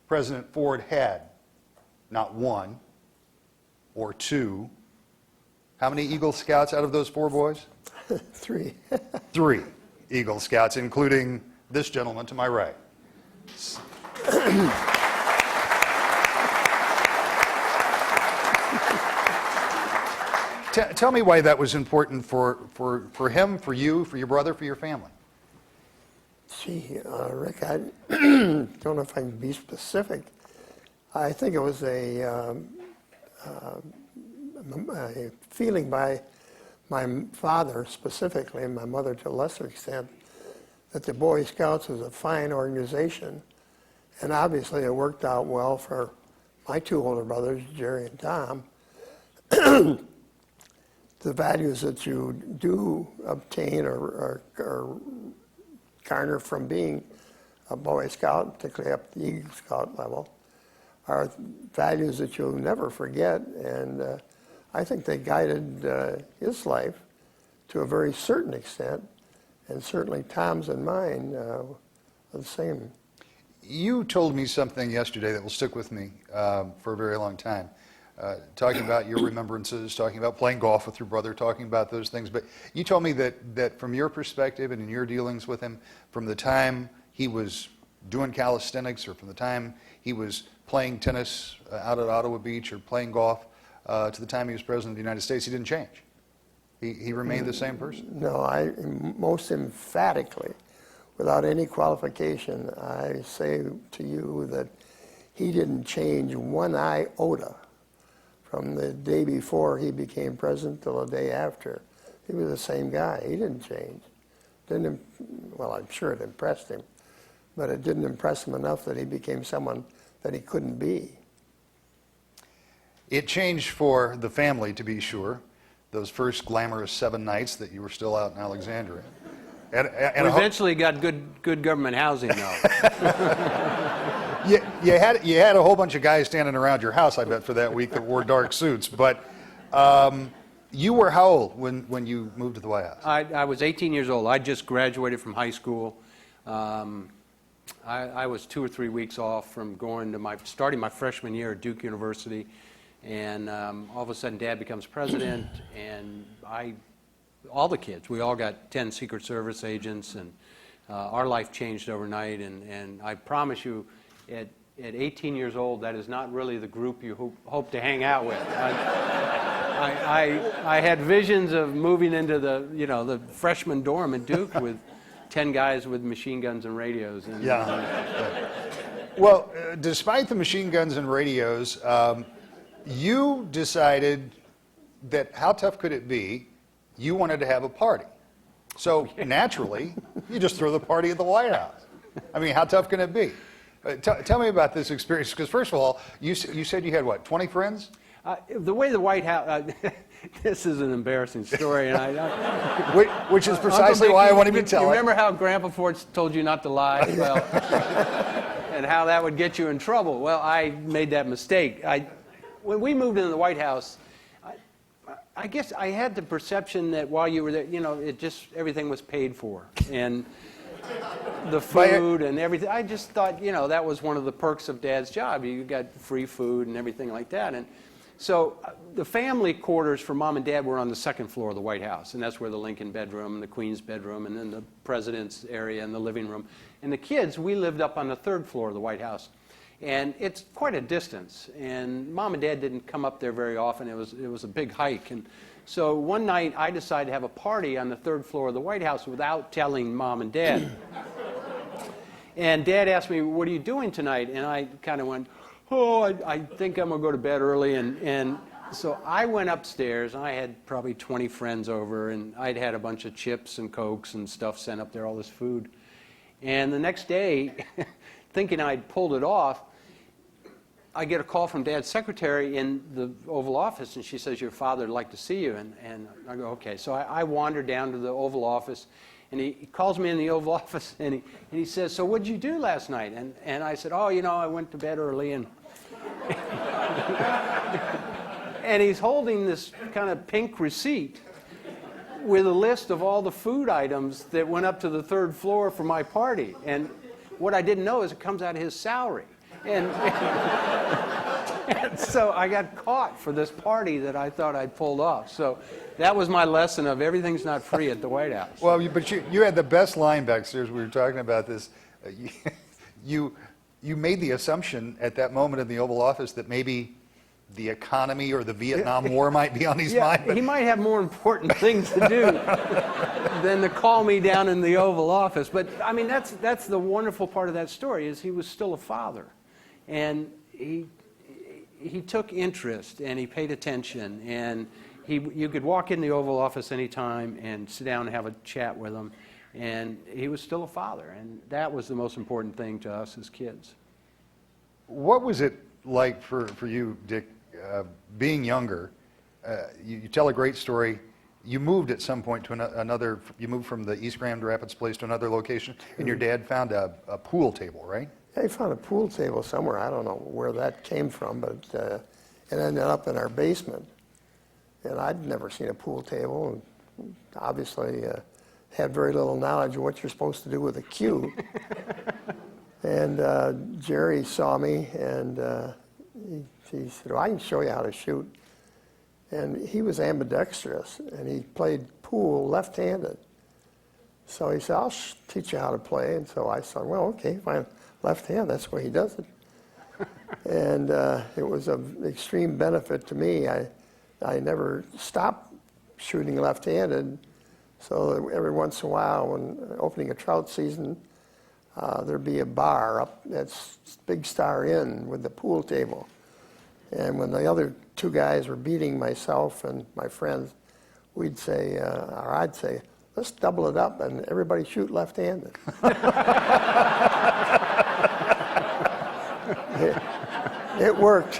President Ford had not one or two. How many Eagle Scouts out of those four boys? 3. 3 Eagle Scouts, including this gentleman to my right. Tell me why that was important for him, for you, for your brother, for your family. Gee, Rick, I don't know if I can be specific. I think it was a feeling by my father specifically, and my mother to a lesser extent, that the Boy Scouts was a fine organization. And obviously it worked out well for my 2 older brothers, Jerry and Tom. The values that you do obtain or garner from being a Boy Scout, particularly up the Eagle Scout level, are values that you'll never forget. And I think they guided his life to a very certain extent, and certainly Tom's and mine are the same. You told me something yesterday that will stick with me for a very long time. Talking about your remembrances, talking about playing golf with your brother, talking about those things. But you told me that from your perspective and in your dealings with him, from the time he was doing calisthenics or from the time he was playing tennis out at Ottawa Beach or playing golf to the time he was President of the United States, he didn't change. He remained the same person. No, I most emphatically, without any qualification, I say to you that he didn't change one iota from the day before he became president till the day after. He was the same guy. He didn't change. Well, I'm sure it impressed him, but it didn't impress him enough that he became someone that he couldn't be. It changed for the family, to be sure, those first glamorous 7 nights that you were still out in Alexandria. we eventually got good government housing, though. You had a whole bunch of guys standing around your house, I bet, for that week that wore dark suits. But you were how old when you moved to the White House? I was 18 years old. I just graduated from high school. I was 2 or 3 weeks off from going to starting my freshman year at Duke University, and all of a sudden Dad becomes president, and all the kids, we all got 10 Secret Service agents, and our life changed overnight, and I promise you, at 18 years old, that is not really the group you hope to hang out with. I had visions of moving into the freshman dorm at Duke with 10 guys with machine guns and radios. And, Yeah. Well, despite the machine guns and radios, you decided that how tough could it be? You wanted to have a party. So naturally, you just throw the party at the White House. I mean, how tough can it be? Tell me about this experience, because first of all, you said you had what, 20 friends? The way the White House, this is an embarrassing story, and Which is precisely why I wanted to tell you it. remember how Grandpa Ford told you not to lie? Well, and how that would get you in trouble. Well, I made that mistake. When we moved into the White House, I guess I had the perception that while you were there, everything was paid for. And the food and everything. I just thought, that was one of the perks of Dad's job. You got free food and everything like that. And so the family quarters for Mom and Dad were on the second floor of the White House, and that's where the Lincoln bedroom and the Queen's bedroom and then the President's area and the living room. And the kids, we lived up on the third floor of the White House. And it's quite a distance, and Mom and Dad didn't come up there very often. It was a big hike. And so one night I decided to have a party on the third floor of the White House without telling Mom and Dad. And Dad asked me, "What are you doing tonight?" And I kind of went, "Oh, I think I'm going to go to bed early." And so I went upstairs, and I had probably 20 friends over, and I'd had a bunch of chips and Cokes and stuff sent up there, all this food. And the next day, thinking I'd pulled it off, I get a call from Dad's secretary in the Oval Office, and she says, "Your father would like to see you." And I go, "Okay." So I wander down to the Oval Office, and he calls me in the Oval Office, and he says, "So what'd you do last night?" And I said, "Oh, I went to bed early." And and he's holding this kind of pink receipt with a list of all the food items that went up to the third floor for my party. And what I didn't know is it comes out of his salary. And so I got caught for this party that I thought I'd pulled off. So that was my lesson of everything's not free at the White House. Well, but you had the best line backstairs. We were talking about this. You made the assumption at that moment in the Oval Office that maybe the economy or the Vietnam War might be on his mind. But He might have more important things to do than to call me down in the Oval Office. But I mean, that's the wonderful part of that story, is he was still a father. And he took interest, and he paid attention, and you could walk in the Oval Office anytime and sit down and have a chat with him, and he was still a father, and that was the most important thing to us as kids. What was it like for you, Dick, being younger? You tell a great story. You moved at some point to another, you moved from the East Grand Rapids place to another location, and your dad found a pool table, right? I found a pool table somewhere. I don't know where that came from, but it ended up in our basement. And I'd never seen a pool table, and obviously had very little knowledge of what you're supposed to do with a cue. And Jerry saw me, and he said, "Well, I can show you how to shoot." And he was ambidextrous, and he played pool left-handed. So he said, "I'll teach you how to play." And so I said, "Well, okay, fine. Left hand, that's the way he does it." And it was of extreme benefit to me. I never stopped shooting left-handed, so every once in a while, when opening a trout season, there'd be a bar up at Big Star Inn with the pool table. And when the other two guys were beating myself and my friends, we'd say, or I'd say, "Let's double it up and everybody shoot left-handed." It worked.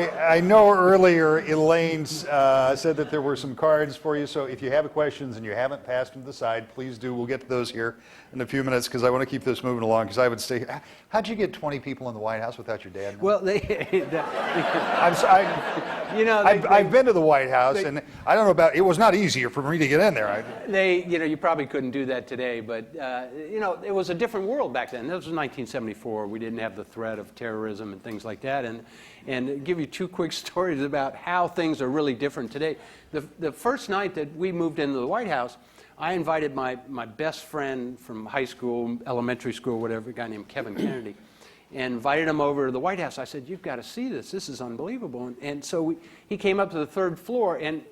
I know earlier Elaine said that there were some cards for you, so if you have questions and you haven't passed them to the side, please do. We'll get to those here in a few minutes because I want to keep this moving along because I would say, how'd you get 20 people in the White House without your dad? Well, I've been to the White House, and I don't know about, it was not easier for me to get in there. you probably couldn't do that today, but, it was a different world back then. This was 1974. We didn't have the threat of terrorism and things like that. And give you two quick stories about how things are really different today. The first night that we moved into the White House, I invited my best friend from high school, elementary school, whatever, a guy named Kevin Kennedy, and invited him over to the White House. I said, you've got to see this. This is unbelievable. And so he came up to the third floor, and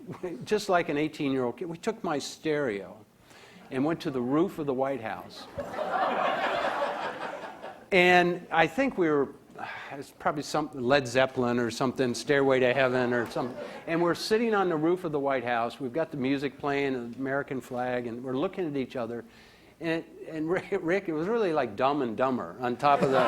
just like an 18-year-old kid, we took my stereo and went to the roof of the White House. And I think it's probably some Led Zeppelin or something, Stairway to Heaven or something. And we're sitting on the roof of the White House. We've got the music playing, the American flag, and we're looking at each other. And Rick, it was really like Dumb and Dumber on top of the...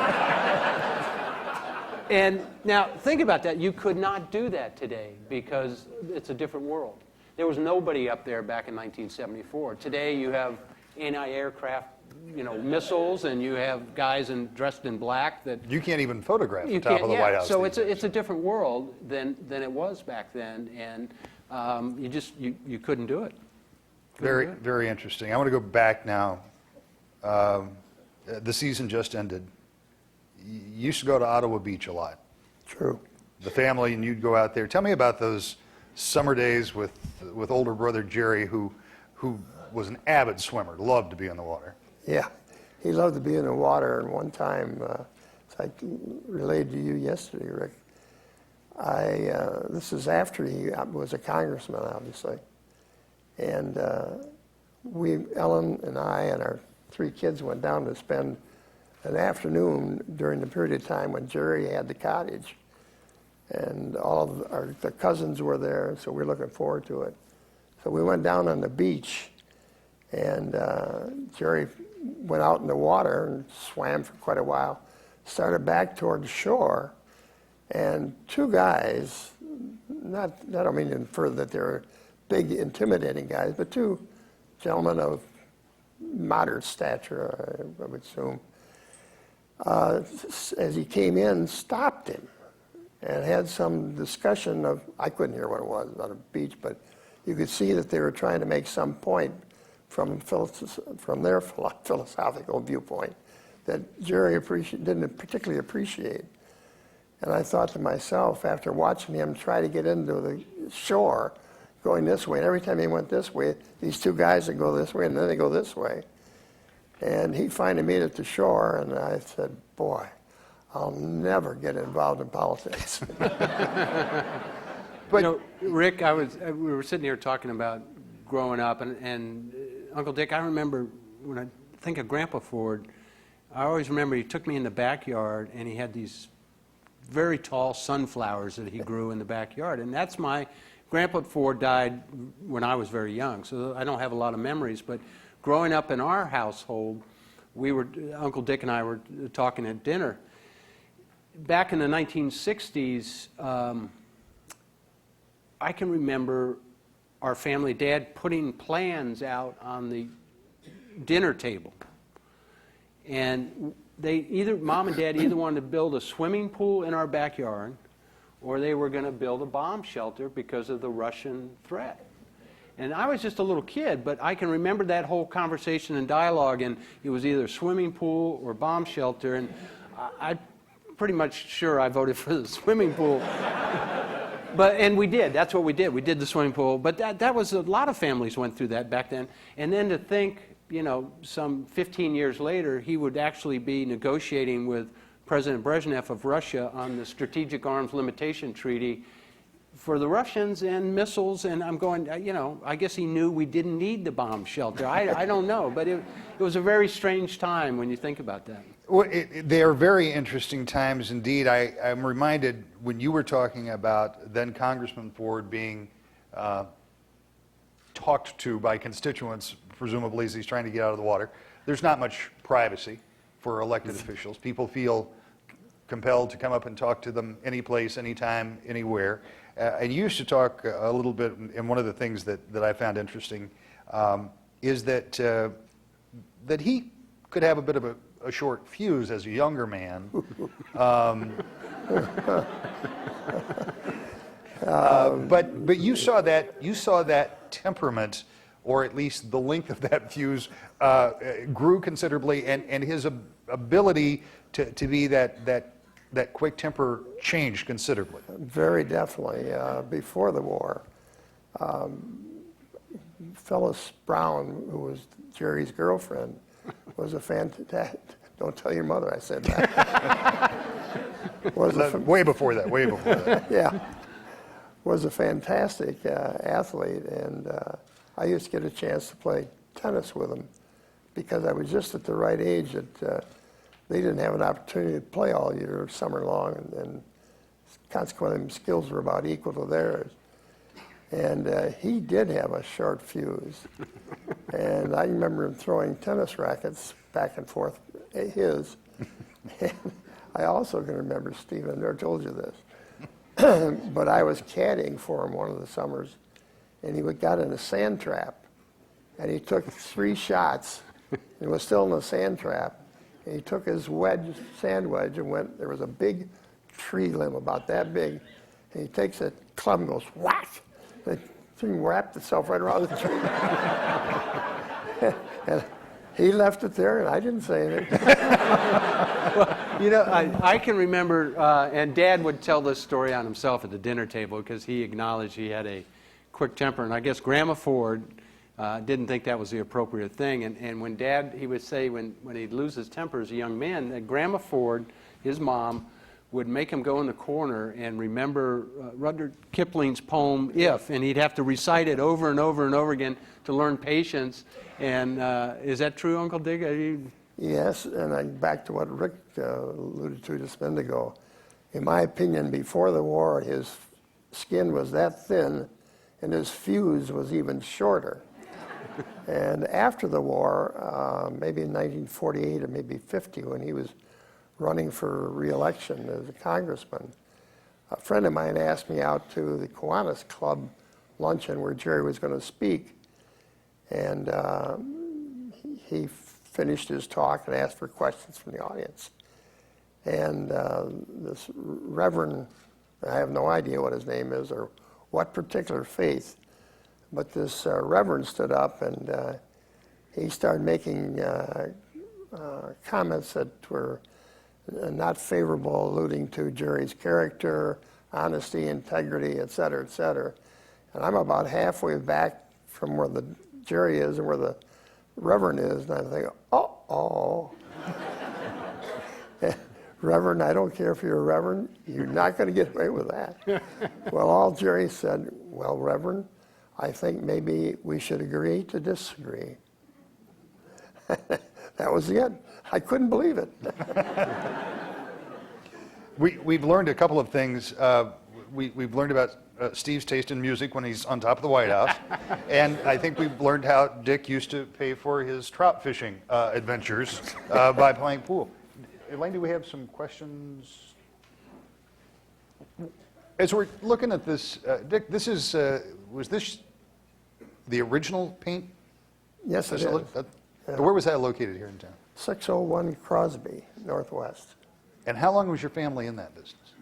And now, think about that. You could not do that today because it's a different world. There was nobody up there back in 1974. Today, you have anti-aircraft, missiles, and you have guys dressed in black that... You can't even photograph the top of the White House. So it's a different world than it was back then, and you couldn't do it. Very, very interesting. I want to go back now. The season just ended. You used to go to Ottawa Beach a lot. True. The family, and you'd go out there. Tell me about those summer days with older brother Jerry, who was an avid swimmer, loved to be in the water. Yeah, he loved to be in the water. And one time, as I relayed to you yesterday, Rick, this is after he was a congressman, obviously. And Ellen and I and our 3 kids went down to spend an afternoon during the period of time when Jerry had the cottage. And all of the cousins were there, so we were looking forward to it. So we went down on the beach, and Jerry went out in the water and swam for quite a while, started back toward the shore, and 2 guys, I don't mean to infer that they're big, intimidating guys, but 2 gentlemen of moderate stature, I would assume, as he came in, stopped him and had some discussion of, I couldn't hear what it was on a beach, but you could see that they were trying to make some point from their philosophical viewpoint that Jerry didn't particularly appreciate. And I thought to myself, after watching him try to get into the shore, going this way, and every time he went this way, these 2 guys would go this way, and then they go this way. And he finally made it to shore, and I said, boy, I'll never get involved in politics. But Rick, we were sitting here talking about growing up, and Uncle Dick, I remember when I think of Grandpa Ford, I always remember he took me in the backyard, and he had these very tall sunflowers that he grew in the backyard. And Grandpa Ford died when I was very young, so I don't have a lot of memories. But growing up in our household, Uncle Dick and I were talking at dinner. Back in the 1960s, I can remember our family, Dad, putting plans out on the dinner table. And Mom and Dad either wanted to build a swimming pool in our backyard, or they were going to build a bomb shelter because of the Russian threat. And I was just a little kid, but I can remember that whole conversation and dialogue, and it was either swimming pool or bomb shelter, and I'm pretty much sure I voted for the swimming pool. And we did. That's what we did. We did the swimming pool. But that was a lot of families went through that back then. And then to think, some 15 years later, he would actually be negotiating with President Brezhnev of Russia on the Strategic Arms Limitation Treaty for the Russians and missiles. And I'm going, I guess he knew we didn't need the bomb shelter. I don't know. But it was a very strange time when you think about that. Well, they are very interesting times indeed. I'm reminded when you were talking about then Congressman Ford being talked to by constituents, presumably as he's trying to get out of the water. There's not much privacy for elected officials. People feel compelled to come up and talk to them any place, anytime, anywhere. And you used to talk a little bit, and one of the things that I found interesting is that that he could have a bit of a short fuse as a younger man. But you saw that temperament, or at least the length of that fuse, grew considerably, and his ability to be that quick temper changed considerably. Very definitely. Before the war, Phyllis Brown, who was Jerry's girlfriend, was a fantastic. Don't tell your mother I said that. Way before that. Yeah, was a fantastic athlete, and I used to get a chance to play tennis with him because I was just at the right age that they didn't have an opportunity to play all year, summer long, and consequently, his skills were about equal to theirs. And he did have a short fuse. And I remember him throwing tennis rackets back and forth, his. And I also can remember, Stephen, I never told you this, but I was caddying for him one of the summers, and he got in a sand trap, and he took 3 shots, and was still in the sand trap, and he took his sand wedge, and there was a big tree limb about that big, and he takes a club and goes, whack! The thing wrapped itself right around the tree. And he left it there, and I didn't say anything. Well, you know, I can remember, and Dad would tell this story on himself at the dinner table because he acknowledged he had a quick temper, and I guess Grandma Ford didn't think that was the appropriate thing. And when Dad, he would say when he'd lose his temper as a young man, that Grandma Ford, his mom, would make him go in the corner and remember Rudyard Kipling's poem, If, and he'd have to recite it over and over and over again to learn patience. And is that true, Uncle Dick? Yes, and back to what Rick alluded to just a minute ago. In my opinion, before the war, his skin was that thin, and his fuse was even shorter. And after the war, maybe in 1948 or maybe 50, when he was running for re-election as a congressman, a friend of mine asked me out to the Kiwanis Club luncheon where Jerry was going to speak, and he finished his talk and asked for questions from the audience. And this reverend, I have no idea what his name is or what particular faith, but this reverend stood up and he started making comments that were not favorable, alluding to Jerry's character, honesty, integrity, et cetera, et cetera. And I'm about halfway back from where the Jerry is and where the Reverend is, and I think, uh-oh. Reverend, I don't care if you're a Reverend, you're not going to get away with that. Well, all Jerry said, well, Reverend, I think maybe we should agree to disagree. That was it. I couldn't believe it. We've learned a couple of things. We've learned about Steve's taste in music when he's on top of the White House. And I think we've learned how Dick used to pay for his trout fishing adventures by playing pool. Elaine, do we have some questions? As we're looking at this, Dick, this is, was this the original paint Yes, it facility? is. Where was that located here in town? 601 Crosby, Northwest. And how long was your family in that business?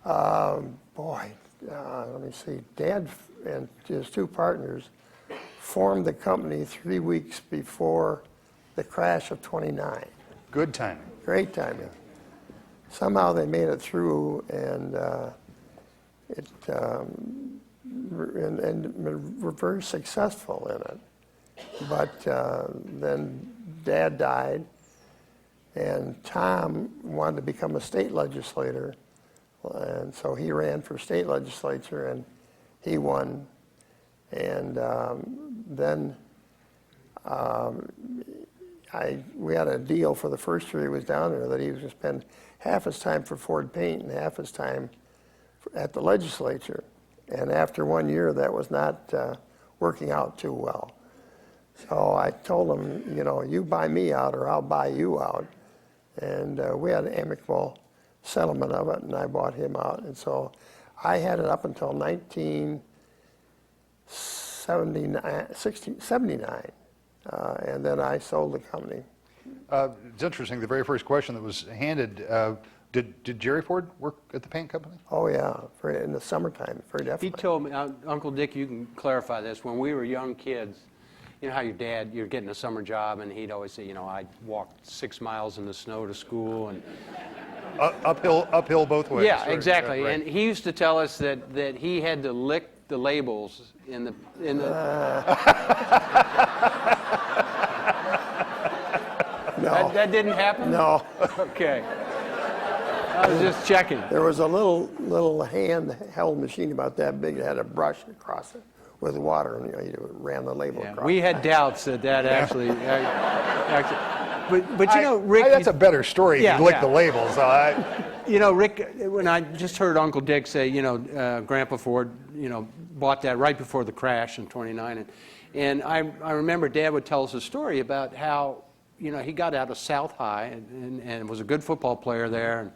Let me see. Dad and his 2 partners formed the company 3 weeks before the crash of '29. Good timing. Great timing. Somehow they made it through, and were very successful in it. But then Dad died, and Tom wanted to become a state legislator, and so he ran for state legislature, and he won. And then we had a deal for the first year he was down there that he was going to spend half his time for Ford Paint and half his time at the legislature. And after 1 year, that was not working out too well. So I told him, you know, you buy me out or I'll buy you out. And we had amicable settlement of it, and I bought him out. And so I had it up until 1979, and then I sold the company. It's interesting, the very first question that was handed, did Jerry Ford work at the paint company? Oh yeah, in the summertime, very He definitely. told me, Uncle Dick, you can clarify this, when we were young kids, you know how your dad, you're getting a summer job, and he'd always say, you know, I walked 6 miles in the snow to school, and Uphill both ways. yeah, Right, exactly. right. And he used to tell us that he had to lick the labels in the No, that didn't happen? no. Okay. I was just checking. There was a little handheld machine about that big that had a brush across it with water, and you ran the label Yeah, across. we had doubts that actually, but you know, Rick, That's a better story if Yeah, you lick yeah. the labels. you know, Rick, when I just heard Uncle Dick say, you know, Grandpa Ford, you know, bought that right before the crash in '29, and I remember Dad would tell us a story about how, you know, he got out of South High and was a good football player there,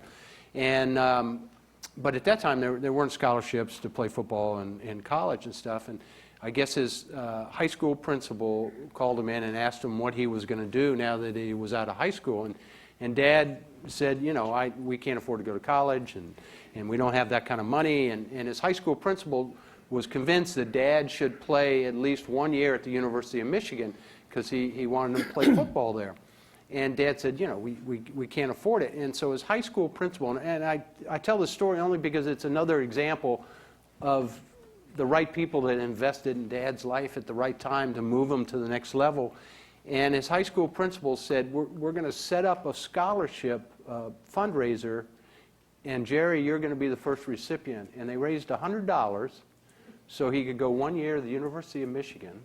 but at that time there weren't scholarships to play football in college and stuff, and I guess his high school principal called him in and asked him what he was going to do now that he was out of high school, and Dad said, you know, we can't afford to go to college, and we don't have that kind of money, and his high school principal was convinced that Dad should play at least 1 year at the University of Michigan because he wanted him to play football there. And Dad said, you know, we can't afford it. And so his high school principal, and I tell this story only because it's another example of the right people that invested in Dad's life at the right time to move him to the next level. And his high school principal said, we're going to set up a scholarship fundraiser, and Jerry, you're going to be the first recipient. And they raised $100 so he could go 1 year to the University of Michigan.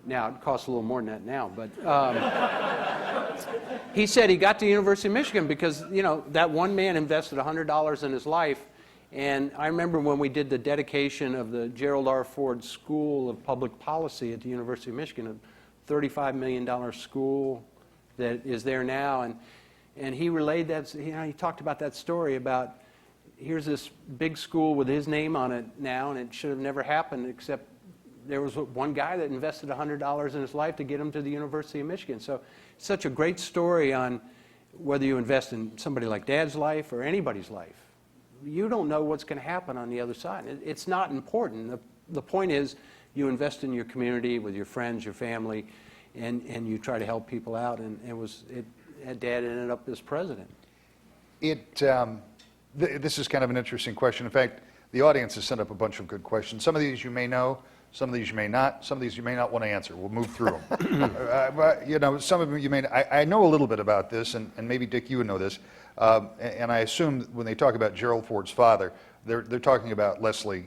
Now, it costs a little more than that now, but he said he got to the University of Michigan because, you know, that one man invested $100 in his life. And I remember when we did the dedication of the Gerald R. Ford School of Public Policy at the University of Michigan, a $35 million school that is there now. And he relayed that, you know, he talked about that story about here's this big school with his name on it now, and it should have never happened except there was one guy that invested $100 in his life to get him to the University of Michigan. So it's such a great story on whether you invest in somebody like Dad's life or anybody's life. You don't know what's going to happen on the other side. It's not important. The point is you invest in your community with your friends, your family, and you try to help people out. And Dad ended up as president. This is kind of an interesting question. In fact, the audience has sent up a bunch of good questions. Some of these you may know, some of these you may not, some of these you may not want to answer. We'll move through them. You know, some of them you may. I know a little bit about this, and maybe Dick, you would know this. And I assume when they talk about Gerald Ford's father, they're talking about Leslie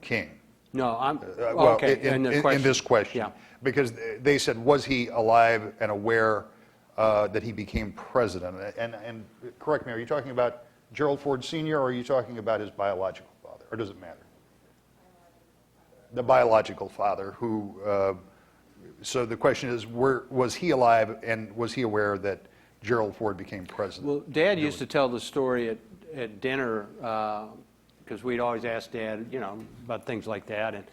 King. No, I'm Well, okay. in this question, yeah. because they said, was he alive and aware that he became president? And correct me, are you talking about Gerald Ford Sr. or are you talking about his biological father, or does it matter? The biological father, who. So the question is, was he alive and was he aware that Gerald Ford became president? Well, Dad used to tell the story at dinner because we'd always ask Dad, you know, about things like that, and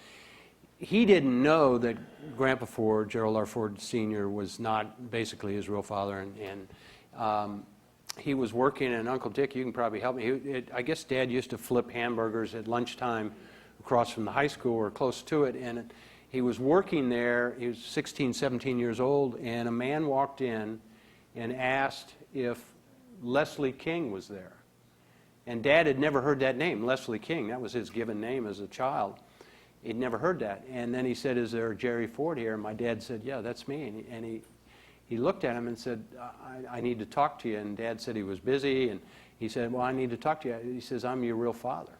he didn't know that Grandpa Ford, Gerald R. Ford Sr., was not basically his real father, and he was working, and Uncle Dick, you can probably help me. I guess Dad used to flip hamburgers at lunchtime across from the high school or close to it, and he was working there. He was 16, 17 years old, and a man walked in and asked if Leslie King was there. And Dad had never heard that name, Leslie King. That was his given name as a child. He'd never heard that. And then he said, is there Jerry Ford here? And my dad said, yeah, that's me. And he looked at him and said, I need to talk to you. And Dad said he was busy. And he said, well, I need to talk to you. He says, I'm your real father.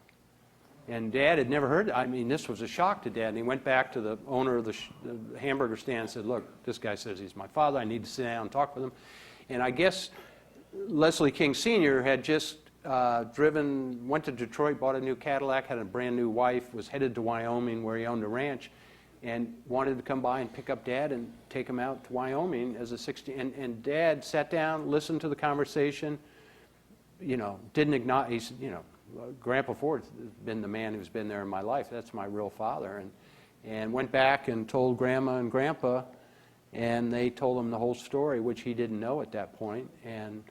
And Dad had never heard, I mean, this was a shock to Dad. And he went back to the owner of the hamburger stand and said, look, this guy says he's my father. I need to sit down and talk with him. And I guess Leslie King Sr. had just went to Detroit, bought a new Cadillac, had a brand new wife, was headed to Wyoming where he owned a ranch, and wanted to come by and pick up Dad and take him out to Wyoming as a 16. And Dad sat down, listened to the conversation, didn't acknowledge, he's, Grandpa Ford's been the man who's been there in my life. That's my real father. And went back and told Grandma and Grandpa, and they told him the whole story, which he didn't know at that point. And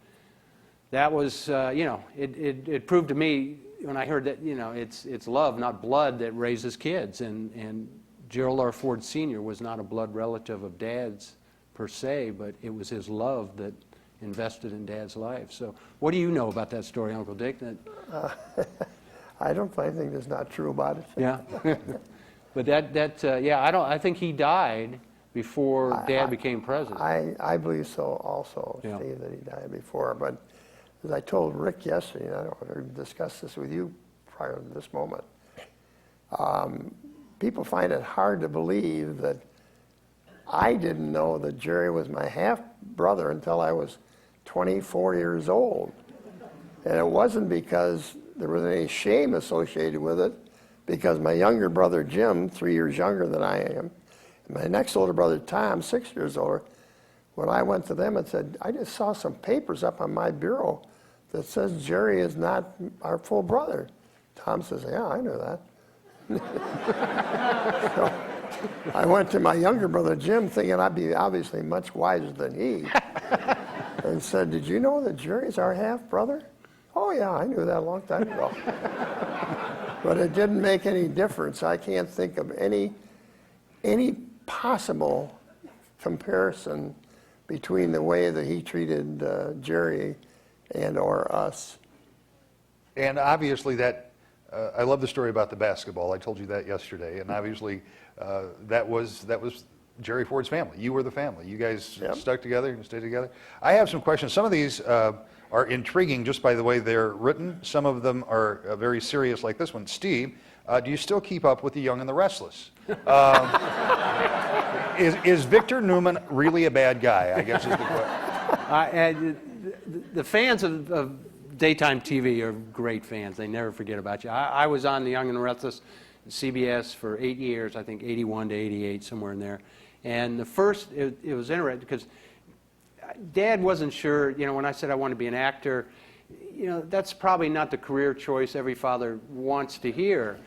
that was, it proved to me when I heard that, it's love, not blood, that raises kids. And Gerald R. Ford Sr. was not a blood relative of Dad's per se, but it was his love that invested in Dad's life. So what do you know about that story, Uncle Dick? I don't find anything that's not true about it. Yeah. But I think he died before Dad became president. I believe so also, Yeah. Steve, that he died before. But as I told Rick yesterday, and I don't want to discuss this with you prior to this moment, people find it hard to believe that I didn't know that Jerry was my half-brother until I was 24 years old. And it wasn't because there was any shame associated with it, because my younger brother Jim, 3 years younger than I am, and my next older brother Tom, 6 years older, when I went to them and said, I just saw some papers up on my bureau that says Jerry is not our full brother. Tom says, yeah, I knew that. So I went to my younger brother Jim thinking I'd be obviously much wiser than he, and said, did you know that Jerry's our half-brother? Oh yeah, I knew that a long time ago. But it didn't make any difference. I can't think of any possible comparison between the way that he treated Jerry and or us. And obviously that, I love the story about the basketball. I told you that yesterday. And obviously that was Jerry Ford's family. You were the family. You guys stuck together and stayed together. I have some questions. Some of these are intriguing just by the way they're written. Some of them are very serious, like this one. Steve, do you still keep up with the Young and the Restless? Is Victor Newman really a bad guy, I guess is the question. The fans of daytime TV are great fans. They never forget about you. I was on the Young and the Restless, CBS, for 8 years, I think 81 to 88, somewhere in there. And the first, it was interesting because Dad wasn't sure, when I said I wanted to be an actor, that's probably not the career choice every father wants to hear.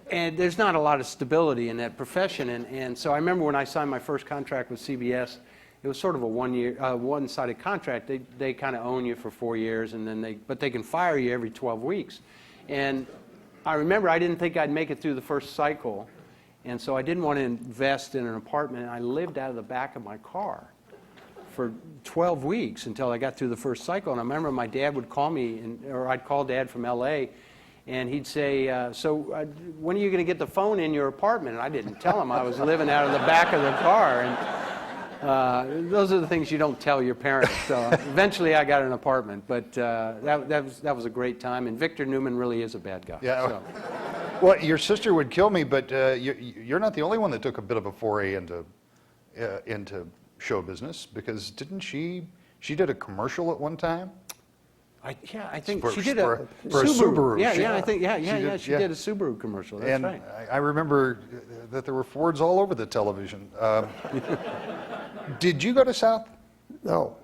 And there's not a lot of stability in that profession. And so I remember when I signed my first contract with CBS, it was sort of a one-sided contract. They kind of own you for 4 years, and then but they can fire you every 12 weeks. And I remember I didn't think I'd make it through the first cycle, and so I didn't want to invest in an apartment, and I lived out of the back of my car for 12 weeks until I got through the first cycle. And I remember my dad would call me, or I'd call Dad from L.A., and he'd say, when are you going to get the phone in your apartment? And I didn't tell him I was living out of the back of the car. And those are the things you don't tell your parents. So eventually I got an apartment, but that was a great time. And Victor Newman really is a bad guy. Yeah. So. Well, your sister would kill me, but you're not the only one that took a bit of a foray into show business, because didn't she did a commercial at one time? I think For- she did for a a Subaru. Yeah, She- I think she yeah. did a Subaru commercial. That's And right. I remember that there were Fords all over the television. Did you go to South? No.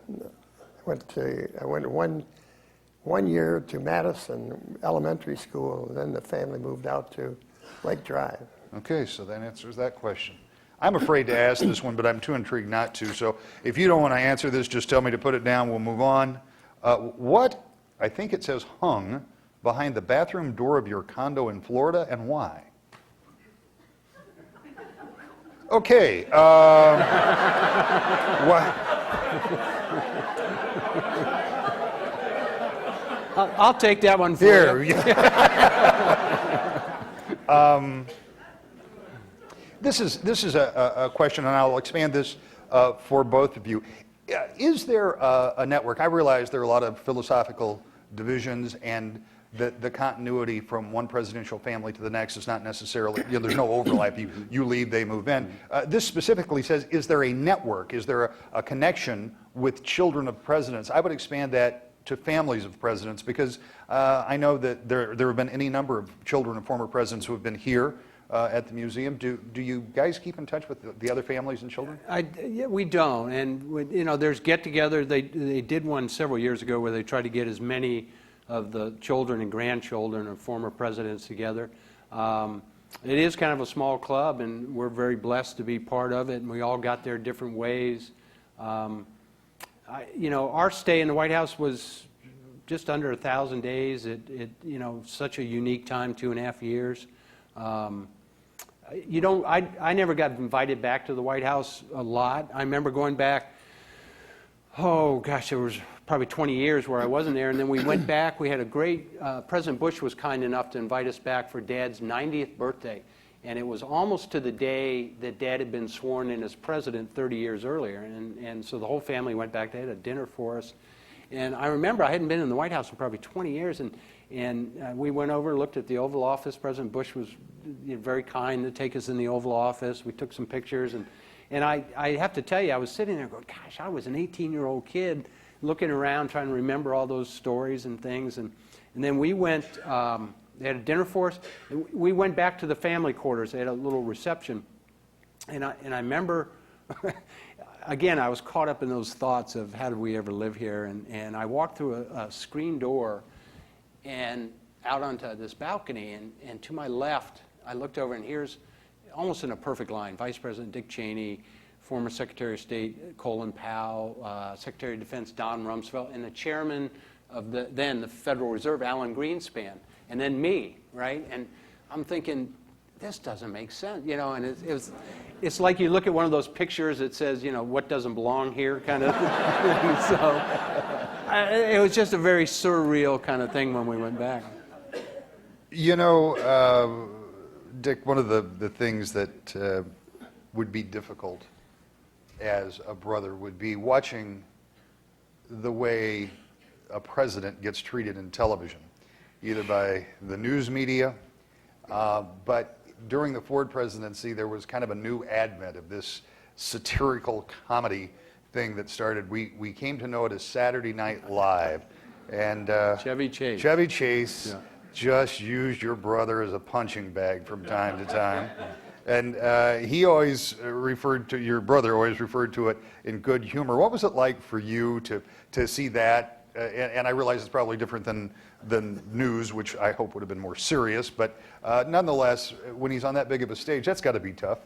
I went one year to Madison Elementary School, and then the family moved out to Lake Drive. Okay, so that answers that question. I'm afraid to ask this one, but I'm too intrigued not to. So if you don't want to answer this, just tell me to put it down. We'll move on. What, I think it says hung, behind the bathroom door of your condo in Florida, and why? Okay. What? I'll take that one for Here. you. This is a question, and I'll expand this for both of you. Is there a network? I realize there are a lot of philosophical divisions, and the continuity from one presidential family to the next is not necessarily, there's no overlap. You leave, they move in. This specifically says, is there a network? Is there a connection with children of presidents? I would expand that to families of presidents, because I know that there have been any number of children of former presidents who have been here at the museum. Do you guys keep in touch with the other families and children? Yeah, we don't, and there's get-together. They did one several years ago where they tried to get as many of the children and grandchildren of former presidents together. It is kind of a small club, and we're very blessed to be part of it, and we all got there different ways. Our stay in the White House was just under 1,000 days. Such a unique time, 2.5 years. I never got invited back to the White House a lot. I remember going back, oh gosh, there was probably 20 years where I wasn't there, and then we went back. We had a great, President Bush was kind enough to invite us back for Dad's 90th birthday, and it was almost to the day that Dad had been sworn in as president 30 years earlier, and so the whole family went back. They had a dinner for us, and I remember I hadn't been in the White House in probably 20 years, and we went over, looked at the Oval Office. President Bush was very kind to take us in the Oval Office. We took some pictures, and I have to tell you, I was sitting there going, gosh, I was an 18-year-old kid looking around trying to remember all those stories and things. And then we went, they had a dinner for us. We went back to the family quarters. They had a little reception. And I remember, again, I was caught up in those thoughts of how did we ever live here. And I walked through a screen door and out onto this balcony. And to my left, I looked over, and here's, almost in a perfect line, Vice President Dick Cheney, former Secretary of State Colin Powell, Secretary of Defense Don Rumsfeld, and the chairman of the Federal Reserve, Alan Greenspan, and then me, right? And I'm thinking, this doesn't make sense, and it's like you look at one of those pictures that says, what doesn't belong here, kind of thing. So it was just a very surreal kind of thing when we went back. Dick, one of the things that would be difficult as a brother would be watching the way a president gets treated in television, either by the news media, but during the Ford presidency, there was kind of a new advent of this satirical comedy thing that started. We came to know it as Saturday Night Live, and Chevy Chase. Chevy Chase just used your brother as a punching bag from time to time. And he always referred to, your brother always referred to it in good humor. What was it like for you to see that? And I realize it's probably different than news, which I hope would have been more serious. But nonetheless, when he's on that big of a stage, that's got to be tough.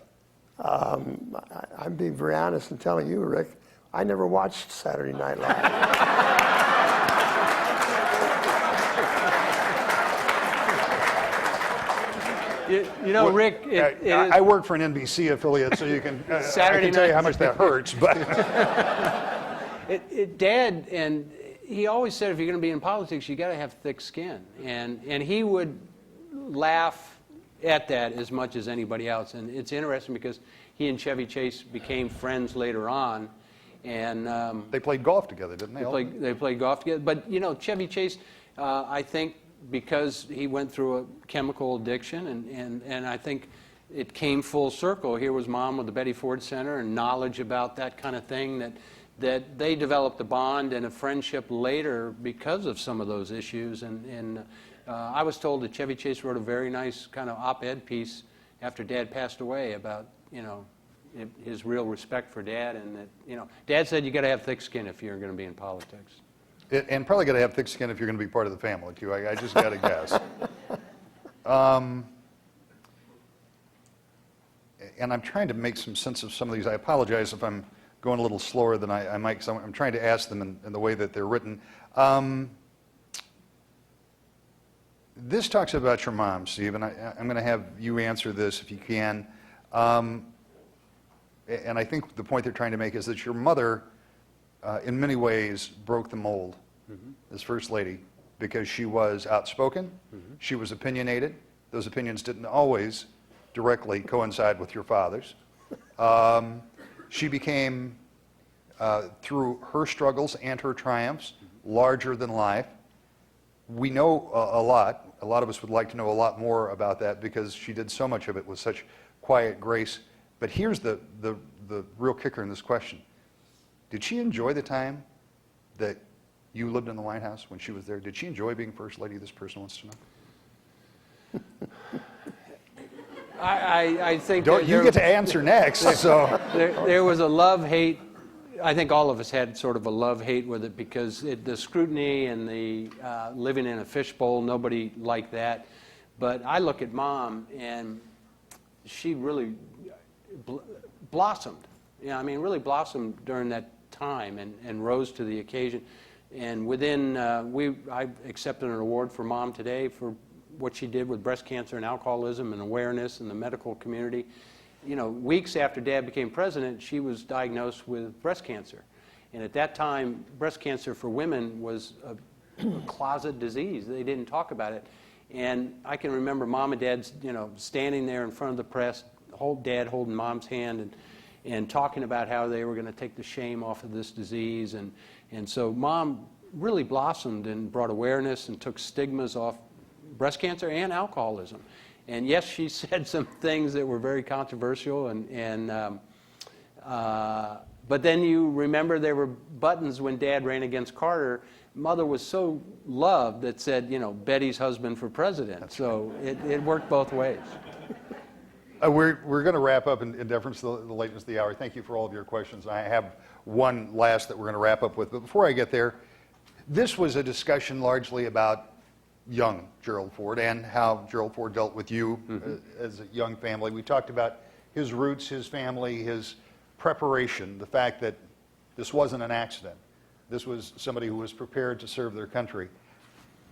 I'm being very honest and telling you, Rick, I never watched Saturday Night Live. Rick, I work for an NBC affiliate, so you can I can tell you how much that hurts. But Dad, and he always said, if you're going to be in politics, you got to have thick skin, and he would laugh at that as much as anybody else. And it's interesting because he and Chevy Chase became friends later on, and they played golf together, didn't they? They played golf together. But Chevy Chase, I think, because he went through a chemical addiction, and I think it came full circle. Here was Mom with the Betty Ford Center and knowledge about that kind of thing, that they developed a bond and a friendship later because of some of those issues. And I was told that Chevy Chase wrote a very nice kind of op-ed piece after Dad passed away about his real respect for Dad, and that Dad said you got to have thick skin if you're going to be in politics. And probably got to have thick skin if you're going to be part of the family, too. I just got to guess. And I'm trying to make some sense of some of these. I apologize if I'm going a little slower than I might, because I'm trying to ask them in the way that they're written. This talks about your mom, Steve, and I'm going to have you answer this if you can. And I think the point they're trying to make is that your mother, in many ways, broke the mold as First Lady, because she was outspoken, she was opinionated. Those opinions didn't always directly coincide with your father's. She became, through her struggles and her triumphs, larger than life. We know a lot. A lot of us would like to know a lot more about that, because she did so much of it with such quiet grace. But here's the real kicker in this question. Did she enjoy the time that you lived in the White House when she was there? Did she enjoy being First Lady? This person wants to know. I think Don't, that you get to answer next, so. there was a love-hate. I think all of us had sort of a love-hate with it because the scrutiny and the living in a fishbowl, nobody liked that. But I look at Mom, and she really blossomed. Yeah, I mean, really blossomed during that time and rose to the occasion. And within, I accepted an award for Mom today for what she did with breast cancer and alcoholism and awareness in the medical community. You know, weeks after Dad became president, she was diagnosed with breast cancer. And at that time, breast cancer for women was a closet disease. They didn't talk about it. And I can remember Mom and Dad, you know, standing there in front of the press, Dad holding Mom's hand and talking about how they were going to take the shame off of this disease. And so Mom really blossomed and brought awareness and took stigmas off breast cancer and alcoholism. And yes, she said some things that were very controversial, but then you remember there were buttons when Dad ran against Carter. Mother was so loved that said, you know, Betty's husband for president. So it worked both ways. We're going to wrap up in deference to the lateness of the hour. Thank you for all of your questions. I have one last that we're going to wrap up with. But before I get there, this was a discussion largely about young Gerald Ford and how Gerald Ford dealt with you as a young family. We talked about his roots, his family, his preparation, the fact that this wasn't an accident. This was somebody who was prepared to serve their country.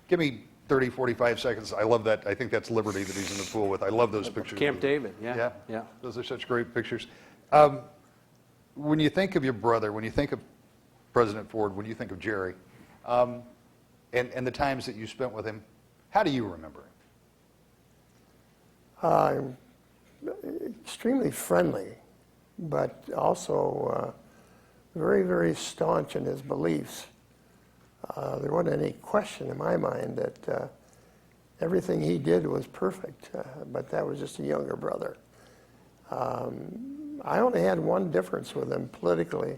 Give me 30, 45 seconds. I love that. I think that's Liberty that he's in the pool with. I love those pictures. Camp David, yeah. Those are such great pictures. When you think of your brother, when you think of President Ford, when you think of Jerry, and the times that you spent with him, how do you remember him? Extremely friendly, but also very, very staunch in his beliefs. There wasn't any question in my mind that everything he did was perfect, but that was just a younger brother. I only had one difference with him politically.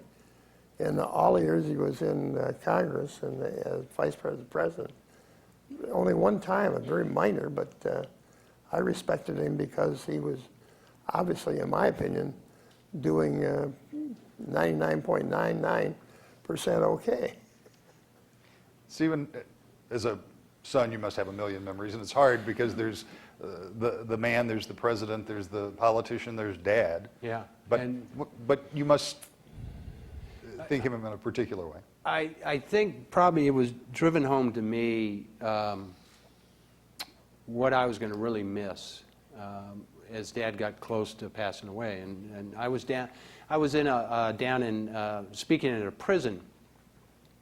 In all the years he was in Congress and as Vice President, only one time, a very minor, but I respected him because he was obviously, in my opinion, doing 99.99% okay. Stephen, as a son, you must have a million memories, and it's hard because there's the man, there's the president, there's the politician, there's Dad. Yeah. But you must think of him in a particular way. I think probably it was driven home to me what I was going to really miss as Dad got close to passing away. And I was speaking at a prison,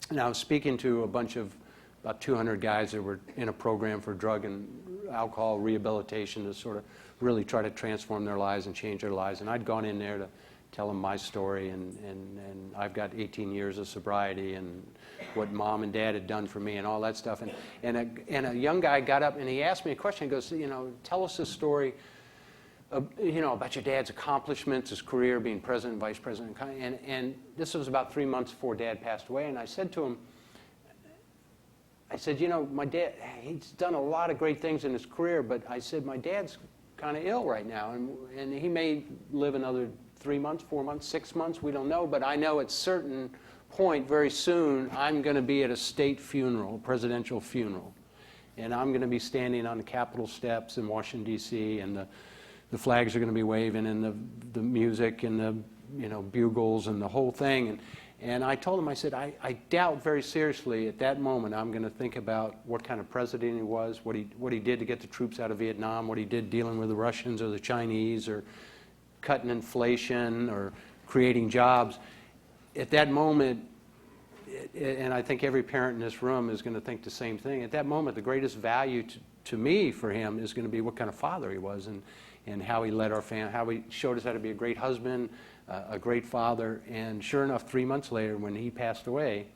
and I was speaking to a bunch of about 200 guys that were in a program for drug and alcohol rehabilitation to sort of really try to transform their lives and change their lives. And I'd gone in there to tell them my story, and I've got 18 years of sobriety and what Mom and Dad had done for me and all that stuff. And a young guy got up and he asked me a question. He goes, you know, tell us a story, you know, about your dad's accomplishments, his career, being president, vice president. And this was about 3 months before Dad passed away. And I said to him, I said, you know, my dad, he's done a lot of great things in his career, but I said, my dad's kind of ill right now, and he may live another 3 months, 4 months, 6 months, we don't know, but I know at a certain point very soon I'm going to be at a state funeral, a presidential funeral, and I'm going to be standing on the Capitol steps in Washington, D.C., and the flags are going to be waving, and the music and the, you know, bugles and the whole thing. And I told him, I said, I doubt very seriously at that moment I'm going to think about what kind of president he was, what he did to get the troops out of Vietnam, what he did dealing with the Russians or the Chinese or cutting inflation or creating jobs. At that moment, and I think every parent in this room is going to think the same thing, at that moment the greatest value to me for him is going to be what kind of father he was and how he led our family, how he showed us how to be a great husband, a great father. And sure enough, 3 months later when he passed away,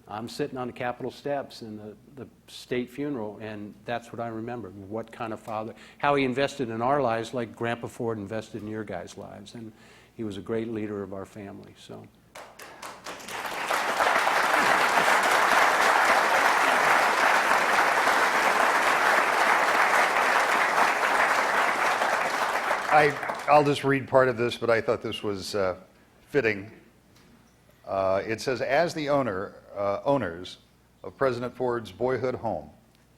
I'm sitting on the Capitol steps in the state funeral, and that's what I remember, what kind of father, how he invested in our lives like Grandpa Ford invested in your guys' lives. And he was a great leader of our family. So. I'll just read part of this, but I thought this was fitting. It says, as the owners of President Ford's boyhood home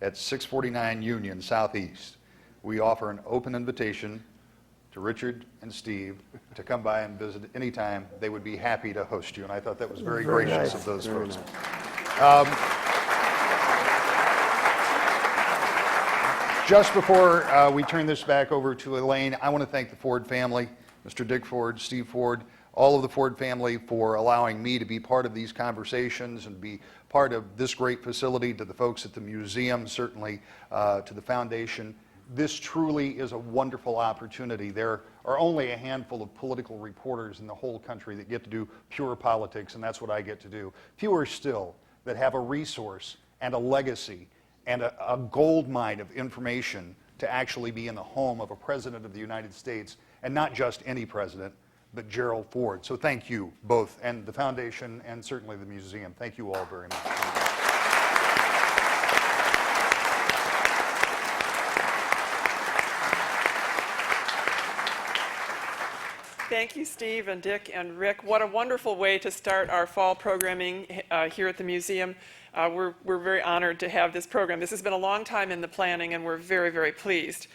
at 649 Union Southeast, we offer an open invitation to Richard and Steve to come by and visit anytime. They would be happy to host you, and I thought that was very gracious nice. of those Very folks. nice. Just before we turn this back over to Elaine, I want to thank the Ford family, Mr. Dick Ford, Steve Ford, all of the Ford family for allowing me to be part of these conversations and be part of this great facility, to the folks at the museum, certainly to the foundation. This truly is a wonderful opportunity. There are only a handful of political reporters in the whole country that get to do pure politics, and that's what I get to do. Fewer still that have a resource and a legacy and a gold mine of information to actually be in the home of a president of the United States, and not just any president, but Gerald Ford. So thank you both, and the foundation, and certainly the museum. Thank you all very much. Thank you, Steve and Dick and Rick. What a wonderful way to start our fall programming here at the museum. We're very honored to have this program. This has been a long time in the planning, and we're very, very pleased.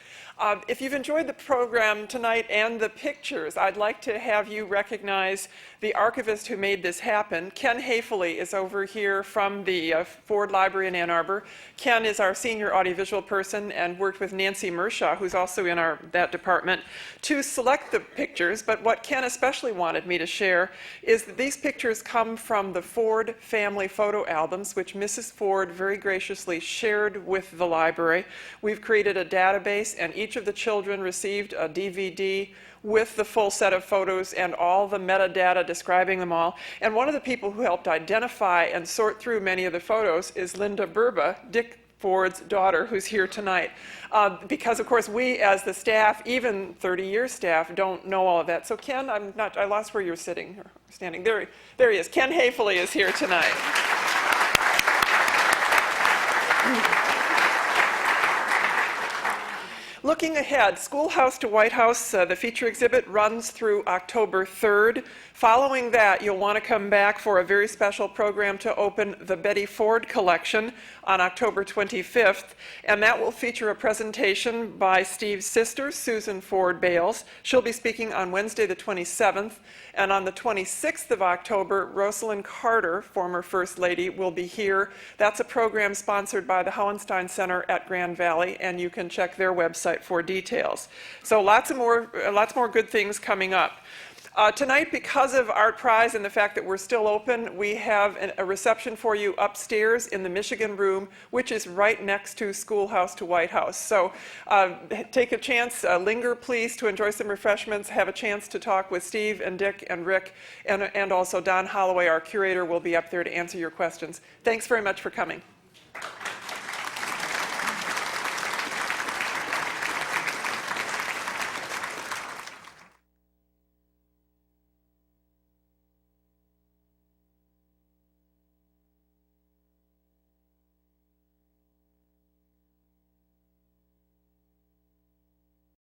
If you've enjoyed the program tonight and the pictures, I'd like to have you recognize the archivist who made this happen. Ken Hafele is over here from the Ford Library in Ann Arbor. Ken is our senior audiovisual person and worked with Nancy Mershaw, who's also in that department, to select the pictures. But what Ken especially wanted me to share is that these pictures come from the Ford family photo albums, which Mrs. Ford very graciously shared with the library. We've created a database, and each of the children received a DVD with the full set of photos and all the metadata describing them all. And one of the people who helped identify and sort through many of the photos is Linda Burba, Dick Ford's daughter, who's here tonight. Because, of course, we as the staff, even 30-year staff, don't know all of that. So Ken, I lost where you're sitting or standing. There he is. Ken Hafele is here tonight. Looking ahead, Schoolhouse to White House, the feature exhibit runs through October 3rd. Following that, you'll want to come back for a very special program to open the Betty Ford collection on October 25th, and that will feature a presentation by Steve's sister, Susan Ford Bales. She'll be speaking on Wednesday the 27th, and on the 26th of October, Rosalind Carter, former First Lady, will be here. That's a program sponsored by the Hohenstein Center at Grand Valley, and you can check their website for details. So lots more good things coming up. Tonight, because of Art Prize and the fact that we're still open, we have a reception for you upstairs in the Michigan room, which is right next to Schoolhouse to White House. So take a chance, linger please to enjoy some refreshments, have a chance to talk with Steve and Dick and Rick, and also Don Holloway, our curator, will be up there to answer your questions. Thanks very much for coming.